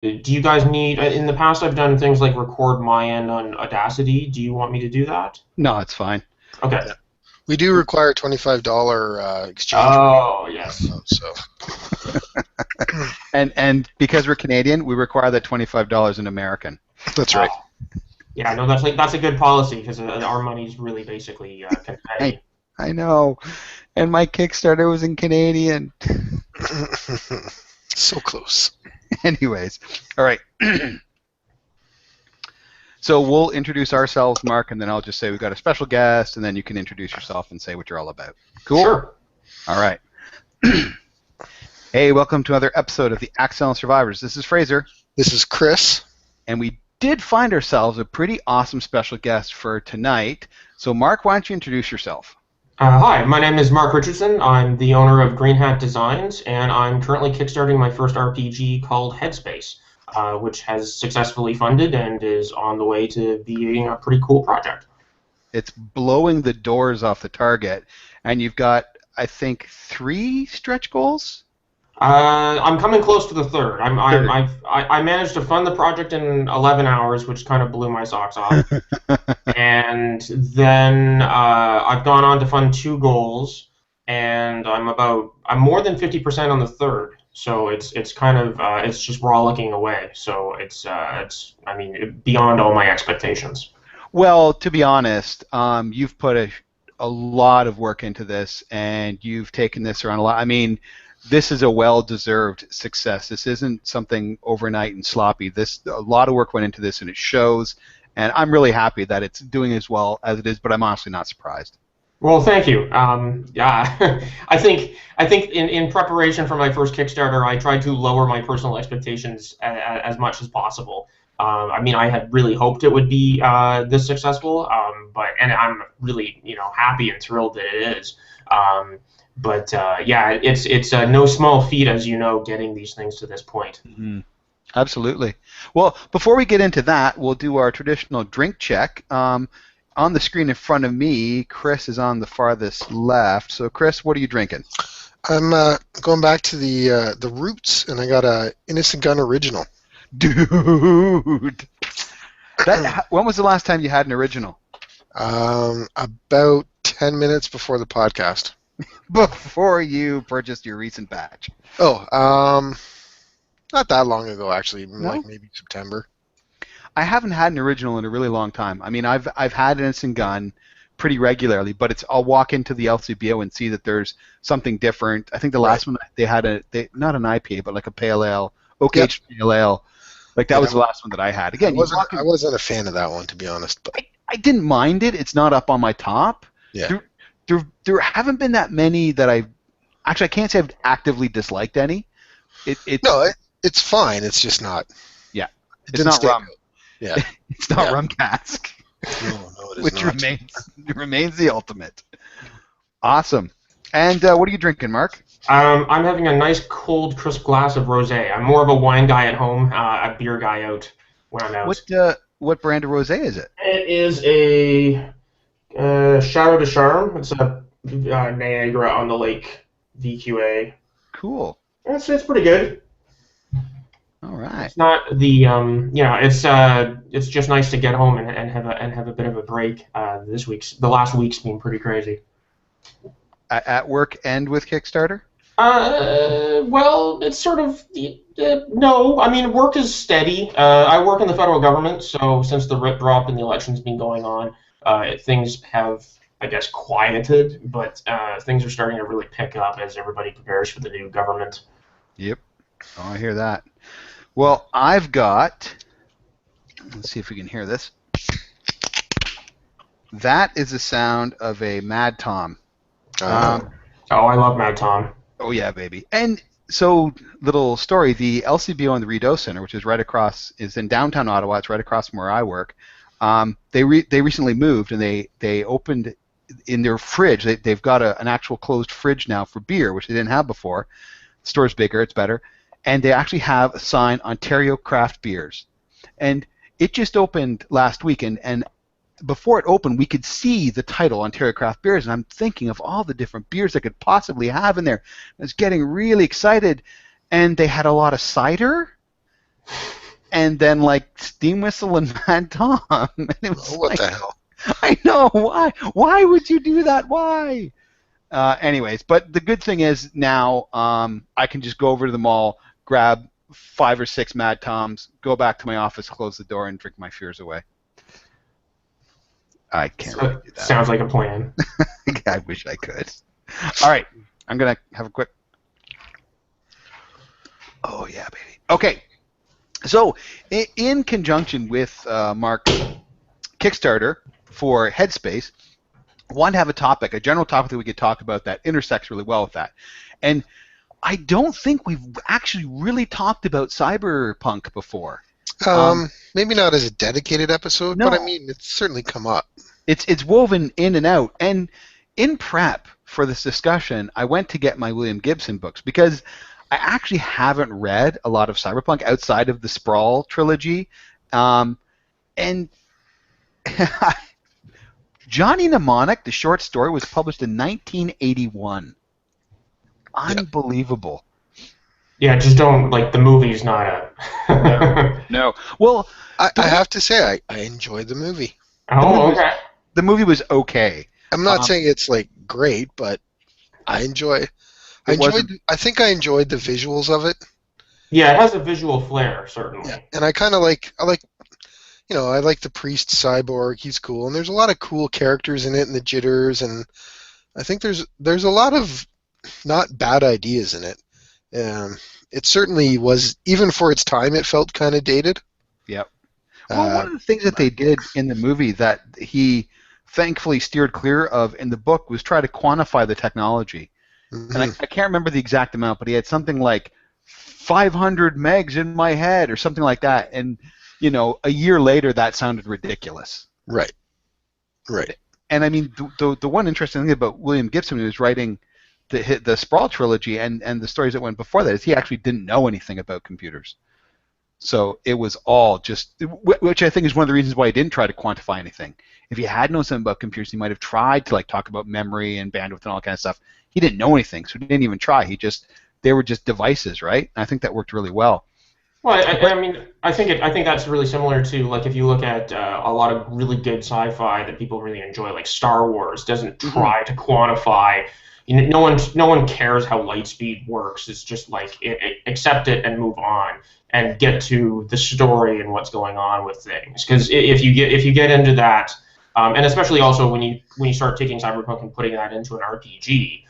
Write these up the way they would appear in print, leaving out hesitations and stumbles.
Do you guys need? In the past, I've done things like record my end on Audacity. Do you want me to do that? No, it's fine. Okay. Yeah. We do require $25 exchange rate. Oh yes. So And because we're Canadian, we require that $25 in American. that's right. Yeah, no, that's a good policy because our money's really basically confetti. I know. And my Kickstarter was in Canadian. So close. Anyways, all right. So we'll introduce ourselves, Mark, and then I'll just say we've got a special guest, and then you can introduce yourself and say what you're all about. Cool? Sure. All right. Hey, welcome to another episode of the Accidental Survivors. This is Fraser. This is Chris. And we did find ourselves a pretty awesome special guest for tonight. So, Mark, why don't you introduce yourself? Hi, my name is Mark Richardson. I'm the owner of Green Hat Designs, and I'm currently kickstarting my first RPG called Headspace, which has successfully funded and is on the way to being a pretty cool project. It's blowing the doors off the target, and you've got, I think, 3 stretch goals? I'm coming close to the third. I managed to fund the project in 11 hours, which kind of blew my socks off. And then I've gone on to fund 2 goals, and I'm more than 50% on the third. So it's kind of it's just rollicking away. So it's beyond all my expectations. Well, to be honest, you've put a lot of work into this, and you've taken this around a lot. I mean, this is a well-deserved success. This isn't something overnight and sloppy. A lot of work went into this, and it shows. And I'm really happy that it's doing as well as it is. But I'm honestly not surprised. Well, thank you. Yeah, I think in preparation for my first Kickstarter, I tried to lower my personal expectations as much as possible. I had really hoped it would be this successful, and I'm really happy and thrilled that it is. Yeah, it's no small feat, as you know, getting these things to this point. Mm-hmm. Absolutely. Well, before we get into that, we'll do our traditional drink check. On the screen in front of me, Chris is on the farthest left. So, Chris, what are you drinking? I'm going back to the roots, and I got a Innocent Gun original. Dude, when was the last time you had an original? About 10 minutes before the podcast. Before you purchased your recent batch. Oh, not that long ago, actually. No? Like maybe September. I haven't had an original in a really long time. I mean, I've had an Innocent Gun pretty regularly, but I'll walk into the LCBO and see that there's something different. I think the last one they had not an IPA, but like a pale ale, oak-aged pale ale. Like that was the last one that I had. Again, I wasn't a fan of that one, to be honest. But I didn't mind it. It's not up on my top. Yeah. There haven't been that many that I can't say I've actively disliked any. It's fine. It's just not. Yeah. It's not rum. Yeah. It's not rum cask. No, it is which not. remains the ultimate. Awesome. And what are you drinking, Mark? I'm having a nice cold, crisp glass of rosé. I'm more of a wine guy at home, a beer guy out when I'm out. What brand of rosé is it? It is a Chateau de Charme. It's a Niagara on the Lake VQA. Cool. It's pretty good. All right. It's not the it's just nice to get home and have a bit of a break. The last week's been pretty crazy. At work and with Kickstarter? Well, it's sort of no. I mean, work is steady. I work in the federal government, so since the RIP dropped and the election's been going on, things have, I guess, quieted. But things are starting to really pick up as everybody prepares for the new government. Yep. Oh, I hear that. Well, I've got. Let's see if we can hear this. That is the sound of a Mad Tom. I love Mad Tom. Oh yeah, baby. And so, little story: the LCBO and the Rideau Center, which is is in downtown Ottawa. It's right across from where I work. They recently moved, and they opened in their fridge. They've got an actual closed fridge now for beer, which they didn't have before. The store's bigger, it's better, and they actually have a sign, Ontario Craft Beers, and it just opened last week, and before it opened, we could see the title, Ontario Craft Beers, and I'm thinking of all the different beers I could possibly have in there. I was getting really excited, and they had a lot of cider, and then like Steam Whistle and Mad Tom. And it was Oh, what the hell? I know, why? Why would you do that? Why? Anyways, but the good thing is now I can just go over to the mall, grab 5 or 6 Mad Toms, go back to my office, close the door, and drink my fears away. I can't really do that. Sounds like a plan. I wish I could. All right, I'm going to have a quick... Oh, yeah, baby. Okay, so in conjunction with Mark's Kickstarter for Headspace, I wanted to have a topic, a general topic that we could talk about that intersects really well with that. And I don't think we've actually really talked about Cyberpunk before. Maybe not as a dedicated episode, No. but I mean, it's certainly come up. It's woven in and out. And in prep for this discussion, I went to get my William Gibson books because I actually haven't read a lot of Cyberpunk outside of the Sprawl trilogy. And Johnny Mnemonic, the short story, was published in 1981. Unbelievable. Yeah, just don't, like, the movie's not a... No. Well, I have to say, I enjoyed the movie. Oh, okay. the movie was okay. I'm not saying it's like great, but I think I enjoyed the visuals of it. Yeah, it has a visual flair, certainly. Yeah, and I kind of like the priest cyborg. He's cool, and there's a lot of cool characters in it, and the jitters, and I think there's a lot of not bad ideas in it. It certainly was, even for its time, it felt kind of dated. Yep. Well, one of the things that they did in the movie that he thankfully steered clear of in the book was try to quantify the technology. Mm-hmm. And I can't remember the exact amount, but he had something like 500 megs in my head or something like that. And, you know, a year later, that sounded ridiculous. Right. And, I mean, the one interesting thing about William Gibson, who was writing the Sprawl trilogy and the stories that went before that, is he actually didn't know anything about computers. So it was all just, which I think is one of the reasons why he didn't try to quantify anything. If he had known something about computers, he might have tried to like talk about memory and bandwidth and all that kind of stuff. He didn't know anything, so he didn't even try. They were just devices, right? And I think that worked really well. Well, I mean, I think that's really similar to, like, if you look at a lot of really good sci-fi that people really enjoy, like Star Wars doesn't try to quantify. You know, no one cares how light speed works. It's just like accept it and move on and get to the story and what's going on with things. Because if you get into that, and especially also when you start taking Cyberpunk and putting that into an RPG,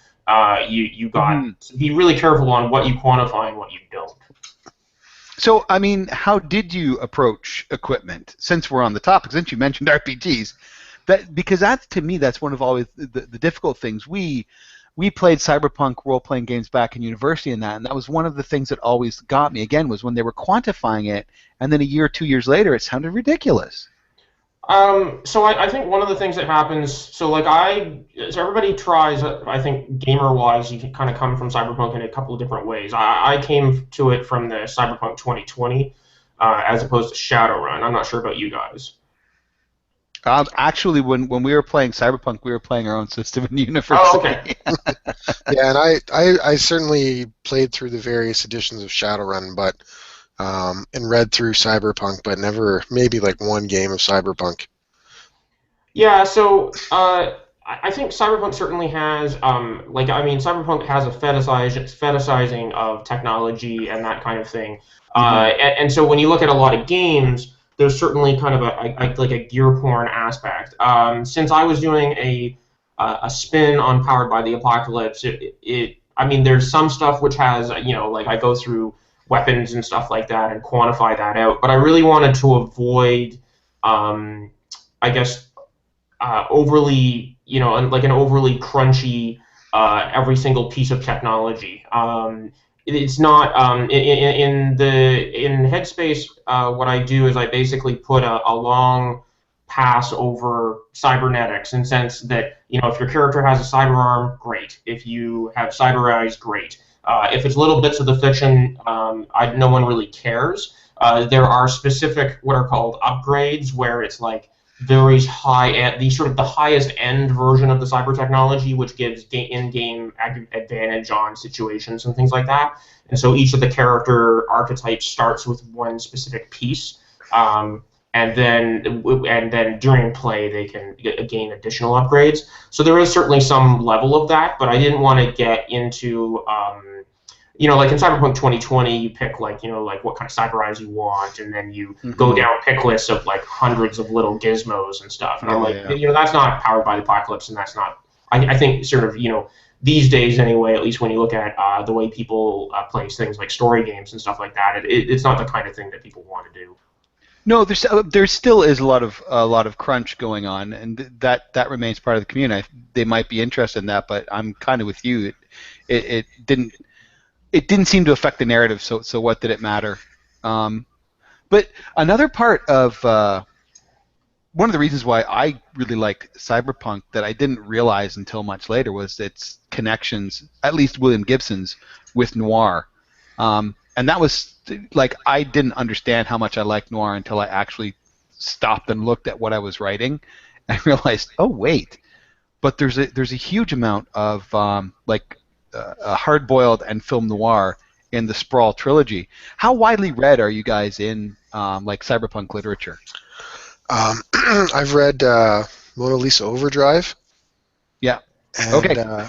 you got to be really careful on what you quantify and what you don't. So, I mean, how did you approach equipment? Since we're on the topic, since you mentioned RPGs, because to me that's one of always the difficult things. We played Cyberpunk role-playing games back in university and that was one of the things that always got me, again, was when they were quantifying it, and then a year or 2 years later, it sounded ridiculous. So I think one of the things that happens, so everybody tries, I think gamer-wise, you can kind of come from Cyberpunk in a couple of different ways. I came to it from the Cyberpunk 2020 as opposed to Shadowrun. I'm not sure about you guys. Actually, when we were playing Cyberpunk, we were playing our own system in university. Oh, okay. Yeah, and I certainly played through the various editions of Shadowrun, but and read through Cyberpunk, but never maybe like one game of Cyberpunk. Yeah, so I think Cyberpunk certainly has Cyberpunk has a fetishizing of technology and that kind of thing. And so when you look at a lot of games, there's certainly kind of a gear porn aspect. Since I was doing a spin on Powered by the Apocalypse, there's some stuff which has, I go through weapons and stuff like that and quantify that out. But I really wanted to avoid, overly, like an overly crunchy every single piece of technology. It's not in Headspace. What I do is I basically put a long pass over cybernetics, in the sense that if your character has a cyber arm, great. If you have cyber eyes, great. If it's little bits of the fiction, no one really cares. There are specific what are called upgrades, where it's like very high at the sort of the highest end version of the cyber technology, which gives in-game advantage on situations and things like that. And so each of the character archetypes starts with one specific piece, and then during play they can gain additional upgrades. So there is certainly some level of that, but I didn't want to get into like in Cyberpunk 2020, you pick like what kind of cyber eyes you want, and then you go down pick lists of like hundreds of little gizmos and stuff. And I'm like, that's not powered by the apocalypse, and that's not. I think sort of these days anyway, at least when you look at the way people play things like story games and stuff like that, it's not the kind of thing that people want to do. No, there still is a lot of crunch going on, and that remains part of the community. They might be interested in that, but I'm kind of with you. It didn't seem to affect the narrative, so what did it matter? But another part of one of the reasons why I really liked Cyberpunk that I didn't realize until much later was its connections, at least William Gibson's, with noir. And that was, like, I didn't understand how much I liked noir until I actually stopped and looked at what I was writing. And I realized, oh, wait, but there's a huge amount of, hard-boiled and film noir in the Sprawl trilogy. How widely read are you guys in, cyberpunk literature? I've read Mona Lisa Overdrive. Yeah. And, okay.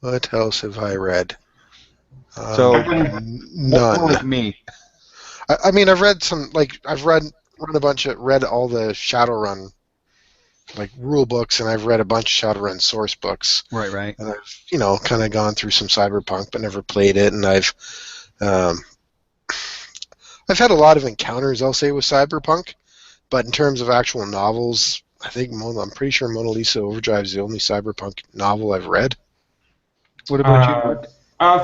What else have I read? So none. With me. I mean, I've read some. I've read all the Shadowrun rule books, and I've read a bunch of Shadowrun source books. Right. And I've kind of gone through some Cyberpunk, but never played it. And I've had a lot of encounters, I'll say, with Cyberpunk. But in terms of actual novels, I'm pretty sure Mona Lisa Overdrive is the only Cyberpunk novel I've read. What about you, Mark?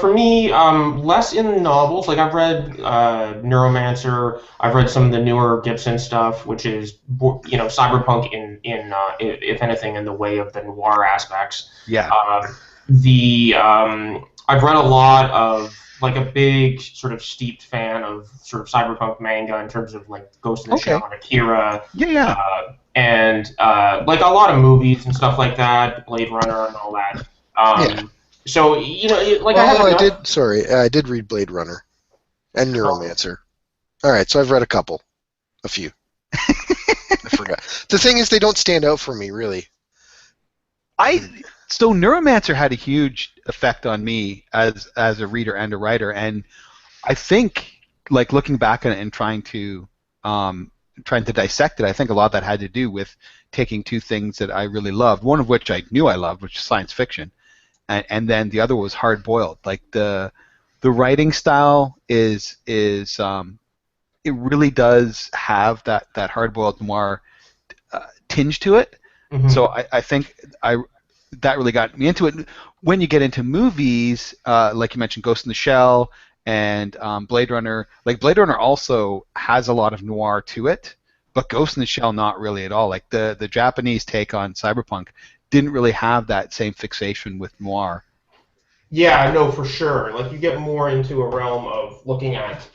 For me, less in novels. Like I've read Neuromancer. I've read some of the newer Gibson stuff, which is cyberpunk in if anything in the way of the noir aspects. Yeah. I've read a lot of a big sort of steeped fan of sort of cyberpunk manga in terms of Ghost in the Shell and Akira. Yeah. And a lot of movies and stuff like that, Blade Runner and all that. Yeah. So I did read Blade Runner and Neuromancer. All right, so I've read a few. I forgot. The thing is, they don't stand out for me really. So Neuromancer had a huge effect on me as a reader and a writer, and I think looking back on it and trying to dissect it, I think a lot of that had to do with taking two things that I really loved. One of which I knew I loved, which is science fiction. And then the other was hard boiled. The writing style is it really does have that hard boiled noir tinge to it. Mm-hmm. So I think that really got me into it. When you get into movies, like you mentioned, Ghost in the Shell and Blade Runner. Blade Runner also has a lot of noir to it, but Ghost in the Shell not really at all. The Japanese take on cyberpunk didn't really have that same fixation with noir. Yeah, no, for sure. You get more into a realm of looking at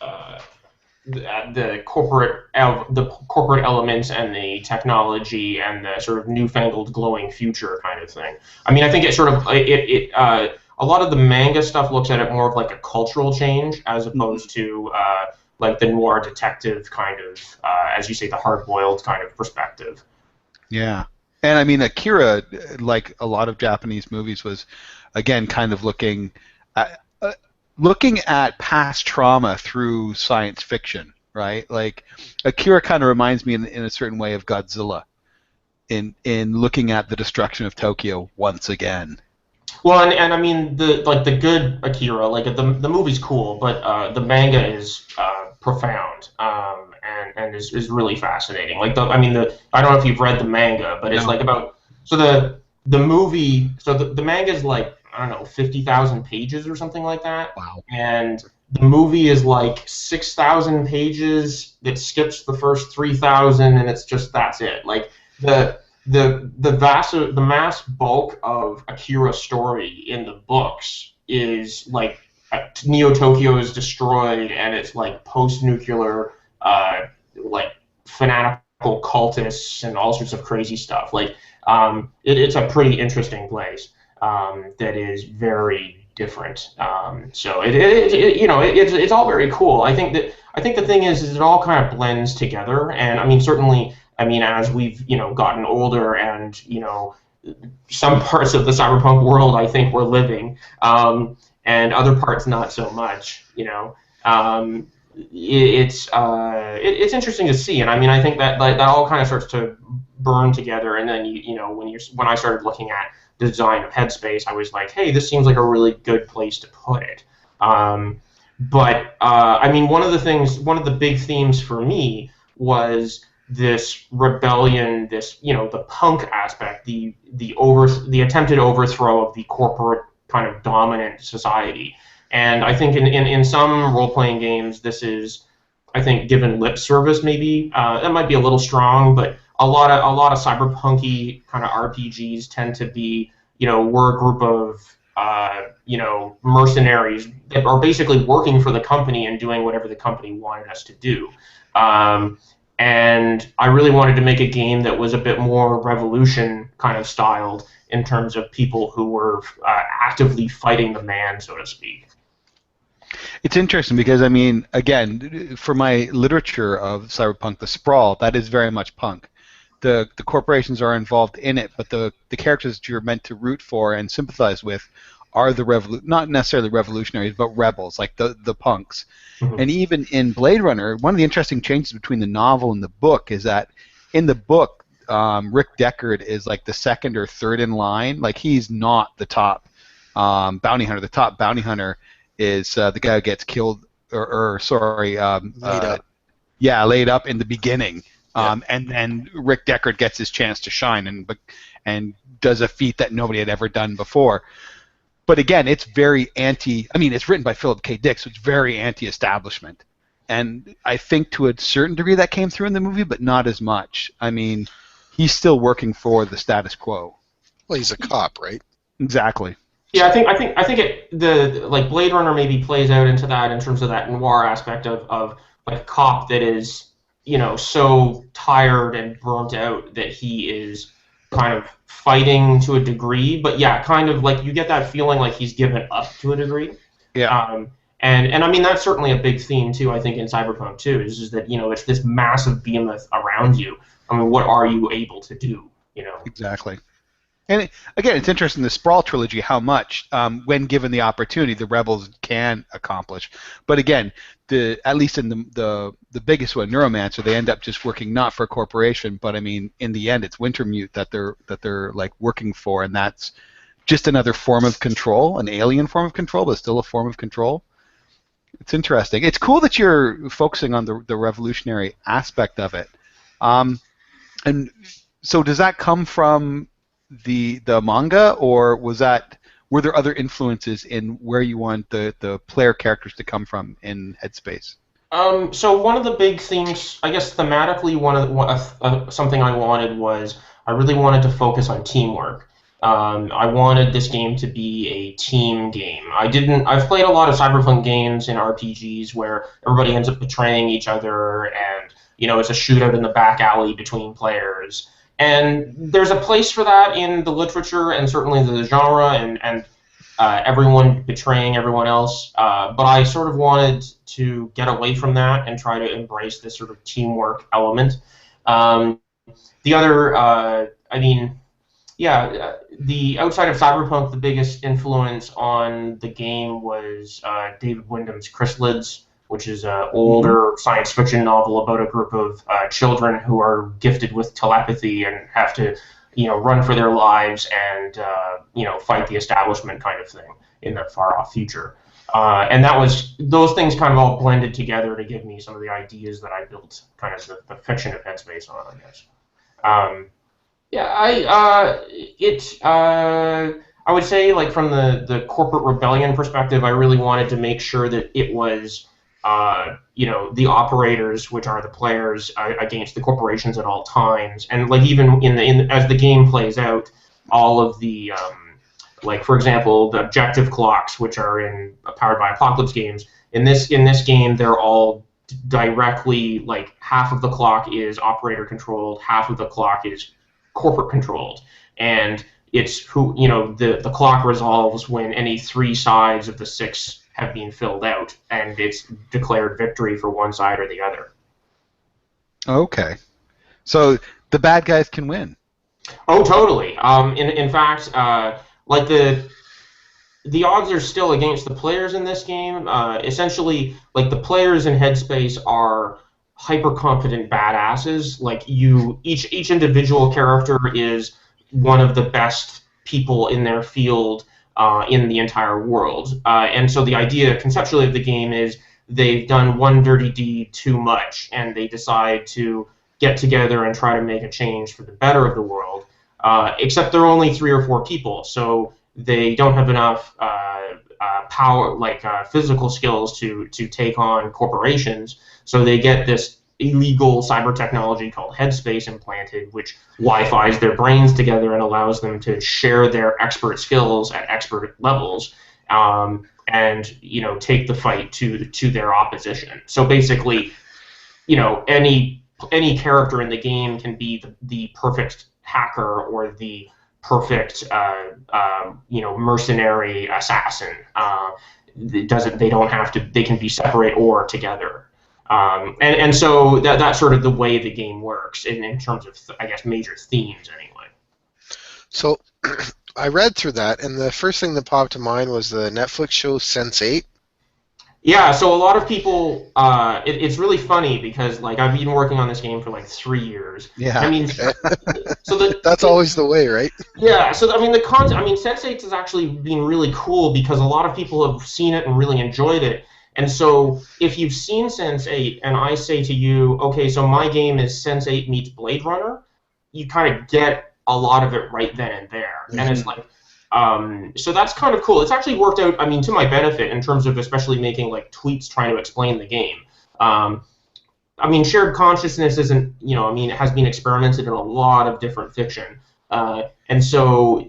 the corporate elements and the technology and the sort of newfangled glowing future kind of thing. I mean, I think it sort of a lot of the manga stuff looks at it more of a cultural change as opposed to the noir detective kind of, as you say, the hard-boiled kind of perspective. Yeah. And I mean, Akira, like a lot of Japanese movies, was again kind of looking at past trauma through science fiction, right? Akira kind of reminds me in a certain way of Godzilla, in looking at the destruction of Tokyo once again. Well, and I mean the good Akira, the movie's cool, but the manga is profound. And is really fascinating. I don't know if you've read the manga, but it's the movie. So the manga is I don't know 50,000 pages or something like that. Wow. And the movie is 6,000 pages. That skips the first 3,000, and it's just that's it. The mass bulk of Akira's story in the books is Neo Tokyo is destroyed, and it's post-nuclear. Fanatical radical cultists and all sorts of crazy stuff. Like it's a pretty interesting place that is very different. So it's all very cool. I think the thing is it all kind of blends together. And I mean, certainly, I mean, as we've gotten older and some parts of the cyberpunk world I think we're living, and other parts not so much. It's interesting to see, and I mean, I think that all kind of starts to burn together, and then when I started looking at the design of Headspace, I was like, hey, this seems like a really good place to put it. But I mean, one of the big themes for me was this rebellion, the punk aspect, the attempted overthrow of the corporate kind of dominant society. And I think in some role-playing games, this is, I think, given lip service. Maybe that might be a little strong, but a lot of cyberpunky kind of RPGs tend to be, we're a group of mercenaries that are basically working for the company and doing whatever the company wanted us to do. And I really wanted to make a game that was a bit more Revolution kind of styled in terms of people who were actively fighting the man, so to speak. It's interesting because, I mean, again, for my literature of cyberpunk, the sprawl, that is very much punk. The corporations are involved in it, but the characters that you're meant to root for and sympathize with are not necessarily revolutionaries, but rebels, like the punks. Mm-hmm. And even in Blade Runner, one of the interesting changes between the novel and the book is that in the book, Rick Deckard is like the second or third in line. Like, he's not the top bounty hunter. The top bounty hunter is the guy who gets killed, laid up. Yeah, laid up in the beginning. And then Rick Deckard gets his chance to shine and does a feat that nobody had ever done before. But again, it's very it's written by Philip K. Dick, so it's very anti-establishment. And I think to a certain degree that came through in the movie, but not as much. I mean, he's still working for the status quo. Well, he's a cop, right? Exactly. Yeah, I think the Blade Runner maybe plays out into that in terms of that noir aspect of like a cop that is, so tired and burnt out that he is kind of fighting to a degree, but yeah, kind of like you get that feeling like he's given up to a degree. Yeah. And I mean, that's certainly a big theme too, I think, in Cyberpunk too, is just that, it's this massive behemoth around you. I mean, what are you able to do, Exactly. And again, it's interesting, the Sprawl trilogy, how much, when given the opportunity, the rebels can accomplish. But again, at least in the biggest one, Neuromancer, they end up just working not for a corporation, but I mean, in the end, it's Wintermute that they're like working for, and that's just another form of control, an alien form of control, but still a form of control. It's interesting. It's cool that you're focusing on the revolutionary aspect of it. And so, does that come from the manga, or were there other influences in where you want the player characters to come from in Headspace? So one of the big themes, I guess thematically, something I wanted was I really wanted to focus on teamwork. I wanted this game to be a team game. I've played a lot of cyberpunk games and RPGs where everybody ends up betraying each other, and it's a shootout in the back alley between players. And there's a place for that in the literature and certainly the genre, and everyone betraying everyone else. But I sort of wanted to get away from that and try to embrace this sort of teamwork element. The other, the outside of Cyberpunk, the biggest influence on the game was David Wyndham's Chrysalids, which is an older science fiction novel about a group of children who are gifted with telepathy and have to, run for their lives and, fight the establishment kind of thing in the far-off future. And those things kind of all blended together to give me some of the ideas that I built kind of the fiction of Headspace on, I guess. I would say, like, from the corporate rebellion perspective, I really wanted to make sure that it was the operators, which are the players, against the corporations at all times, and like even as the game plays out, all of the like, for example, the objective clocks, which are in Powered by Apocalypse games, in this game, they're all directly, like half of the clock is operator controlled, half of the clock is corporate controlled, and it's the clock resolves when any 3 sides of the 6 have been filled out, and it's declared victory for one side or the other. Okay, so the bad guys can win. Oh, totally. In fact, like the odds are still against the players in this game. Essentially, like the players in Headspace are hyper competent badasses. Like each individual character is one of the best people in their field in the entire world. And so the idea conceptually of the game is they've done one dirty deed too much, and they decide to get together and try to make a change for the better of the world. Except they're only 3 or 4 people, so they don't have enough power, like physical skills, to take on corporations. So they get this illegal cyber technology called Headspace implanted, which Wi-Fi's their brains together and allows them to share their expert skills at expert levels, and take the fight to their opposition. So basically, any character in the game can be the perfect hacker or the perfect mercenary assassin. They don't have to. They can be separate or together. And so that's sort of the way the game works in terms of I guess major themes anyway. So I read through that, and the first thing that popped to mind was the Netflix show Sense8. Yeah, so a lot of people, it's really funny because like I've been working on this game for like 3 years. Yeah. I mean, That's always the way, right? Yeah. So I mean, Sense8 has actually been really cool because a lot of people have seen it and really enjoyed it. And so if you've seen Sense8 and I say to you, okay, so my game is Sense8 meets Blade Runner, you kind of get a lot of it right then and there, and it's like. So that's kind of cool. It's actually worked out, I mean, to my benefit in terms of especially making like tweets trying to explain the game. I mean, shared consciousness isn't, it has been experimented in a lot of different fiction. And so,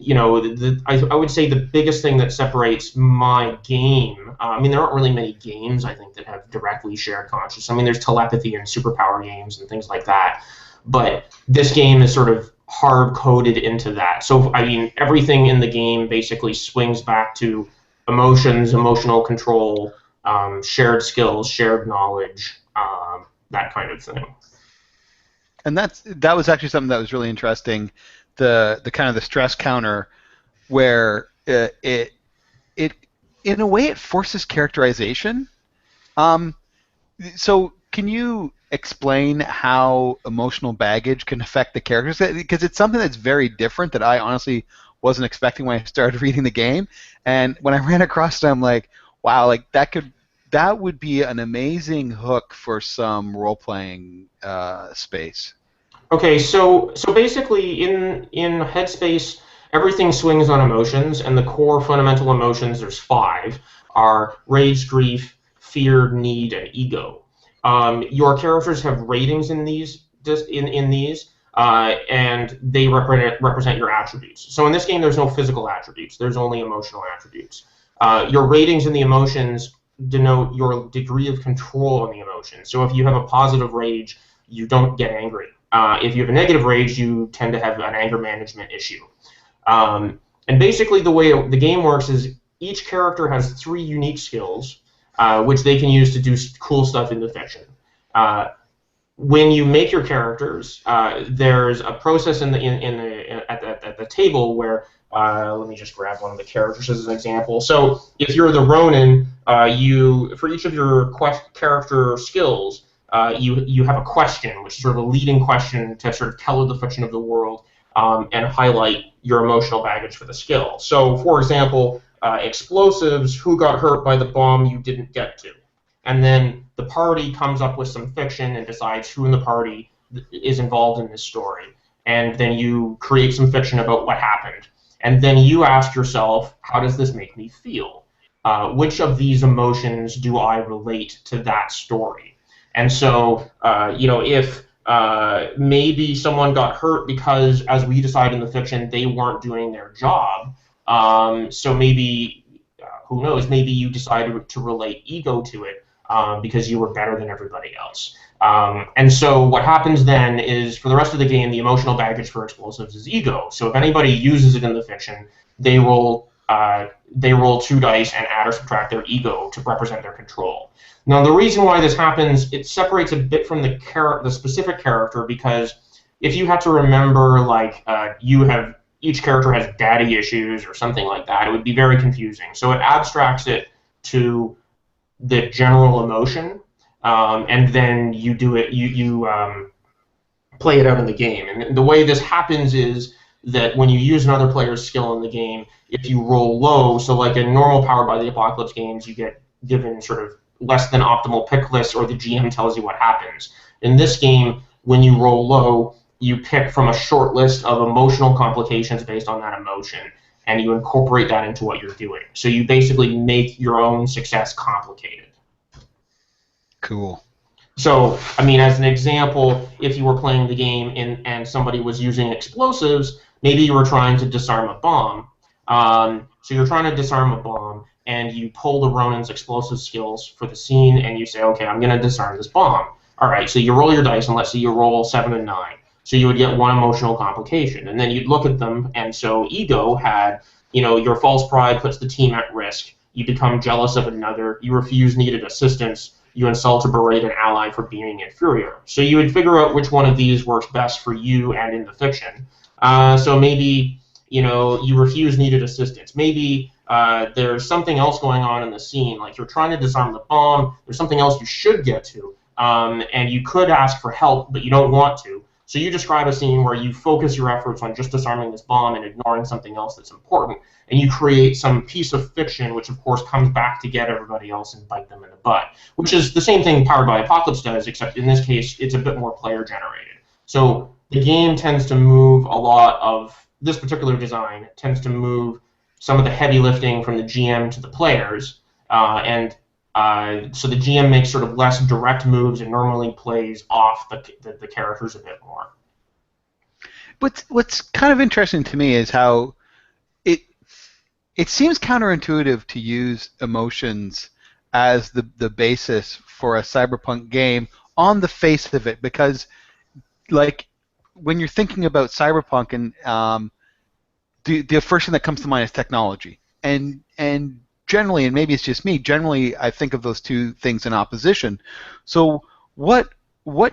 I would say the biggest thing that separates my game, I mean, there aren't really many games, I think, that have directly shared consciousness. I mean, there's telepathy and superpower games and things like that. But this game is sort of hard-coded into that. So, I mean, everything in the game basically swings back to emotions, emotional control, shared skills, shared knowledge, that kind of thing. And that was actually something that was really interesting. The kind of the stress counter, where it in a way it forces characterization. So can you explain how emotional baggage can affect the characters? Because it's something that's very different that I honestly wasn't expecting when I started reading the game. And when I ran across it, I'm like, wow, like that would be an amazing hook for some role-playing space. Okay, so basically in Headspace, everything swings on emotions, and the core fundamental emotions, there's 5, are rage, grief, fear, need, and ego. Your characters have ratings in these, and they represent your attributes. So in this game, there's no physical attributes. There's only emotional attributes. Your ratings in the emotions denote your degree of control in the emotions. So if you have a positive rage, you don't get angry. If you have a negative rage, you tend to have an anger management issue. And basically the way the game works is each character has 3 unique skills, which they can use to do cool stuff in the fiction. When you make your characters, there's a process at the table where let me just grab one of the characters as an example. So if you're the Ronin, for each of your character skills, you have a question, which is sort of a leading question to sort of tell the fiction of the world and highlight your emotional baggage for the skill. So, for example, explosives, who got hurt by the bomb you didn't get to? And then the party comes up with some fiction and decides who in the party is involved in this story. And then you create some fiction about what happened. And then you ask yourself, how does this make me feel? Which of these emotions do I relate to that story? And so, if maybe someone got hurt because, as we decide in the fiction, they weren't doing their job, so maybe, who knows, maybe you decided to relate ego to it. because you were better than everybody else. And so what happens then is, for the rest of the game, the emotional baggage for explosives is ego. So if anybody uses it in the fiction, they roll 2 dice and add or subtract their ego to represent their control. Now, the reason why this happens, it separates a bit from the specific character, because if you had to remember, like, each character has daddy issues or something like that, it would be very confusing. So it abstracts it to the general emotion, and then you do it. You play it out in the game. And the way this happens is that when you use another player's skill in the game, if you roll low, so like in normal Powered by the Apocalypse games, you get given sort of less than optimal pick lists, or the GM tells you what happens. In this game, when you roll low, you pick from a short list of emotional complications based on that emotion, and you incorporate that into what you're doing. So you basically make your own success complicated. Cool. So, I mean, as an example, if you were playing the game and somebody was using explosives, maybe you were trying to disarm a bomb. So you're trying to disarm a bomb, and you pull the Ronin's explosive skills for the scene, and you say, okay, I'm going to disarm this bomb. All right, so you roll your dice, and let's say you roll 7 and 9. So you would get 1 emotional complication, and then you'd look at them, and so ego had, your false pride puts the team at risk. You become jealous of another. You refuse needed assistance. You insult or berate an ally for being inferior. So you would figure out which one of these works best for you and in the fiction. So maybe, you refuse needed assistance. Maybe there's something else going on in the scene, like you're trying to disarm the bomb. There's something else you should get to, and you could ask for help, but you don't want to. So you describe a scene where you focus your efforts on just disarming this bomb and ignoring something else that's important, and you create some piece of fiction which, of course, comes back to get everybody else and bite them in the butt, which is the same thing Powered by Apocalypse does, except in this case it's a bit more player-generated. So the game tends to move a lot of, this particular design tends to move some of the heavy lifting from the GM to the players, so the GM makes sort of less direct moves and normally plays off the characters a bit more. What's kind of interesting to me is how it seems counterintuitive to use emotions as the basis for a cyberpunk game on the face of it, because like when you're thinking about cyberpunk, and the first thing that comes to mind is technology, and generally, and maybe it's just me, generally I think of those two things in opposition. So what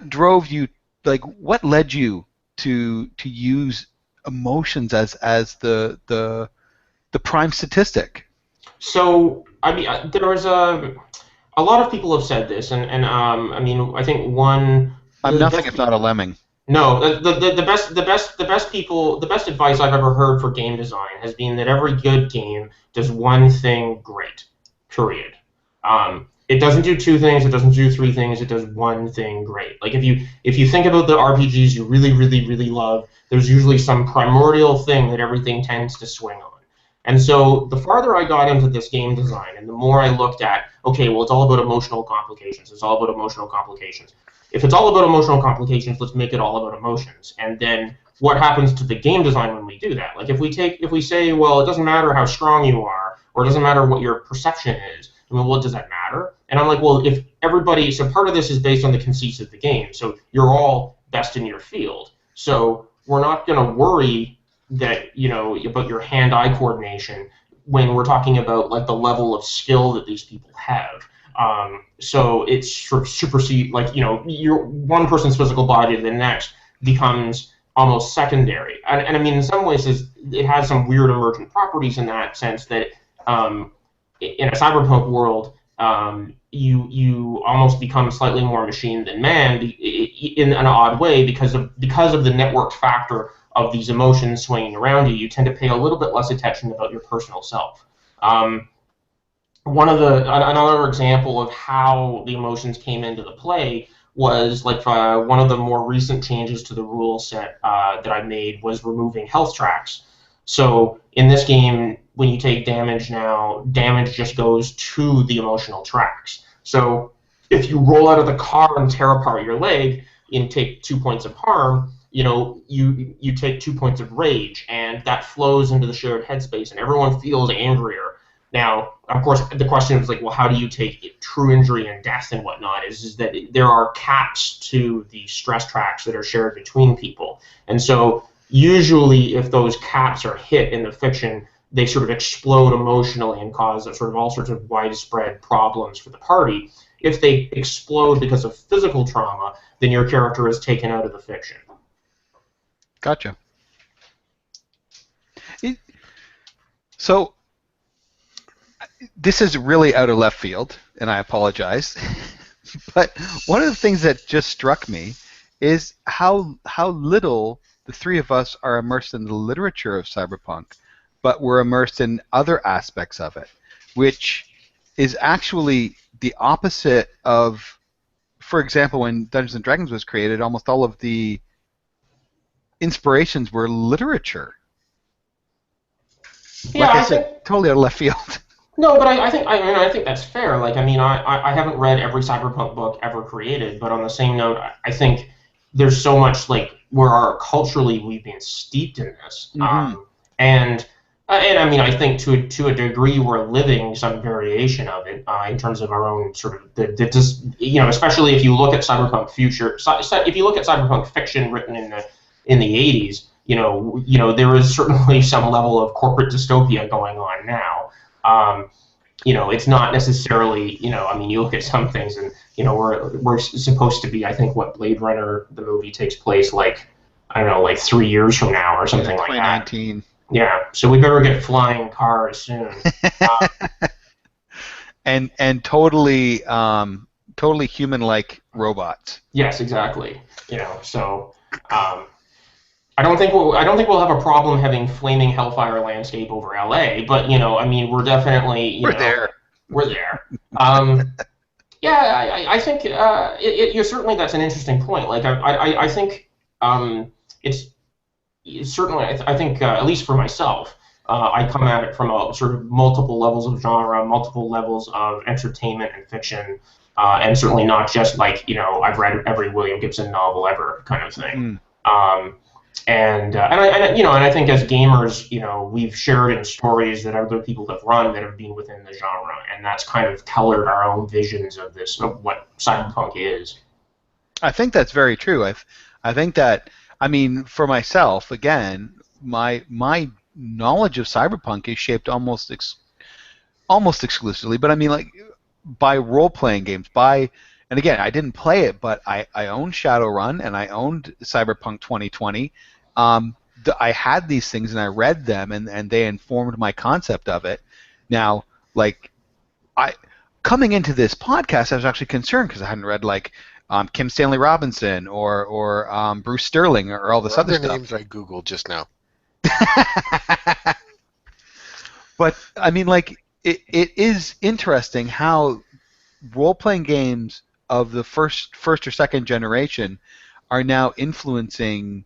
drove you, like what led you to use emotions as the prime statistic? So, I mean, there was a lot of people have said this, and I mean, I think one... I'm nothing if not a lemming. No, the best advice I've ever heard for game design has been that every good game does one thing great, period. It doesn't do 2 things, it doesn't do 3 things, it does one thing great. Like if you think about the RPGs you really, really, really love, there's usually some primordial thing that everything tends to swing on. And so the farther I got into this game design, and the more I looked at, okay, well, it's all about emotional complications. It's all about emotional complications. If it's all about emotional complications, let's make it all about emotions. And then what happens to the game design when we do that? Like if we say, well, it doesn't matter how strong you are, or it doesn't matter what your perception is, I mean, well, does that matter? And I'm like, well, if everybody, so part of this is based on the conceits of the game. So you're all best in your field. So we're not going to worry that, about your hand-eye coordination when we're talking about like the level of skill that these people have. So it's sort of supersede, like, your one person's physical body to the next becomes almost secondary. And I mean, in some ways, it has some weird emergent properties in that sense that in a cyberpunk world, you almost become slightly more machine than man in an odd way because of the networked factor of these emotions swinging around you. You tend to pay a little bit less attention about your personal self. Another example of how the emotions came into the play was like one of the more recent changes to the rule set that I made was removing health tracks. So in this game, when you take damage now, damage just goes to the emotional tracks. So if you roll out of the car and tear apart your leg and take 2 points of harm, you take 2 points of rage, and that flows into the shared headspace, and everyone feels angrier. Now, of course, the question is like, well, how do you take true injury and death and whatnot? Is that there are caps to the stress tracks that are shared between people, and so usually, if those caps are hit in the fiction, they sort of explode emotionally and cause sort of all sorts of widespread problems for the party. If they explode because of physical trauma, then your character is taken out of the fiction. Gotcha. So this is really out of left field, and I apologize. But one of the things that just struck me is how little the three of us are immersed in the literature of cyberpunk, but we're immersed in other aspects of it, which is actually the opposite of, for example, when Dungeons & Dragons was created, almost all of the inspirations were literature. Yeah, like I said, totally out of left field. No, but I think that's fair. Like, I mean, I haven't read every cyberpunk book ever created, but on the same note, I think there's so much like where culturally we've been steeped in this, and I mean, I think to a degree we're living some variation of it in terms of our own sort of just especially if you look at cyberpunk future, if you look at cyberpunk fiction written in the 80s, there is certainly some level of corporate dystopia going on now. It's not necessarily, I mean, you look at some things and, we're supposed to be, I think, what Blade Runner, the movie, takes place like, I don't know, like 3 years from now or something like that. 2019. Yeah, so we better get flying cars soon. And totally human-like robots. Yes, exactly. So I don't think we'll have a problem having flaming hellfire landscape over LA, but I mean, we're definitely there. We're there. Yeah, I think certainly that's an interesting point. Like I think it's certainly I think at least for myself, I come at it from a sort of multiple levels of genre, multiple levels of entertainment and fiction, and certainly not just like I've read every William Gibson novel ever kind of thing. And I think as gamers, we've shared in stories that other people have run that have been within the genre, and that's kind of colored our own visions of what cyberpunk is. I think that's very true. I think that, I mean, for myself, again, my knowledge of cyberpunk is shaped almost exclusively, but I mean, like, by role-playing games, and again, I didn't play it, but I owned Shadowrun and I owned Cyberpunk 2020. I had these things and I read them, and they informed my concept of it. Now, like, coming into this podcast, I was actually concerned because I hadn't read like Kim Stanley Robinson or Bruce Sterling or all this other stuff. Names I googled just now. But I mean, like, it is interesting how role-playing games of the first or second generation are now influencing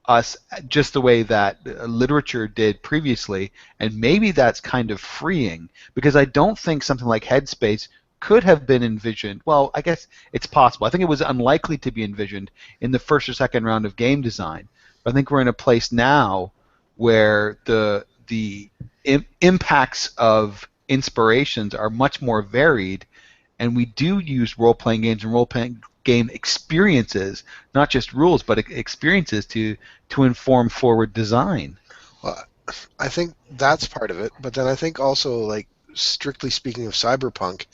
us just the way that literature did previously, and maybe that's kind of freeing, because I don't think something like Headspace could have been envisioned. Well, I guess it's possible. I think it was unlikely to be envisioned in the first or second round of game design. But I think we're in a place now where the impacts of inspirations are much more varied, and we do use role-playing games and role-playing game experiences, not just rules, but experiences to inform forward design. Well, I think that's part of it, but then I think also, like, strictly speaking of cyberpunk,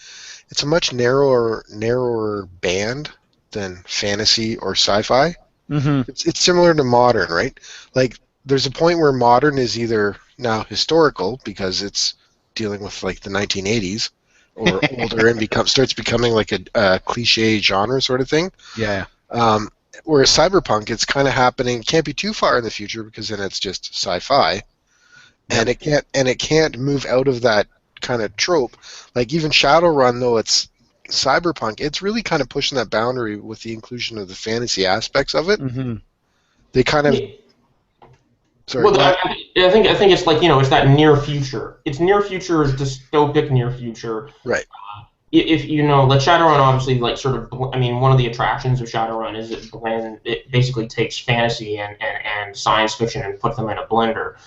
it's a much narrower band than fantasy or sci-fi. Mm-hmm. It's similar to modern, right? Like, there's a point where modern is either now historical because it's dealing with like the 1980s, or older and starts becoming like a cliche genre sort of thing. Yeah. Whereas cyberpunk, it's kind of happening. Can't be too far in the future because then it's just sci-fi, and it can't move out of that kind of trope. Like even Shadowrun, though it's cyberpunk, it's really kind of pushing that boundary with the inclusion of the fantasy aspects of it. Mm-hmm. They kind of. Sorry. Well, I think it's like it's that near future. It's near future, dystopic near future. Right. If like Shadowrun, obviously, like sort of. I mean, one of the attractions of Shadowrun is it basically takes fantasy and science fiction and puts them in a blender.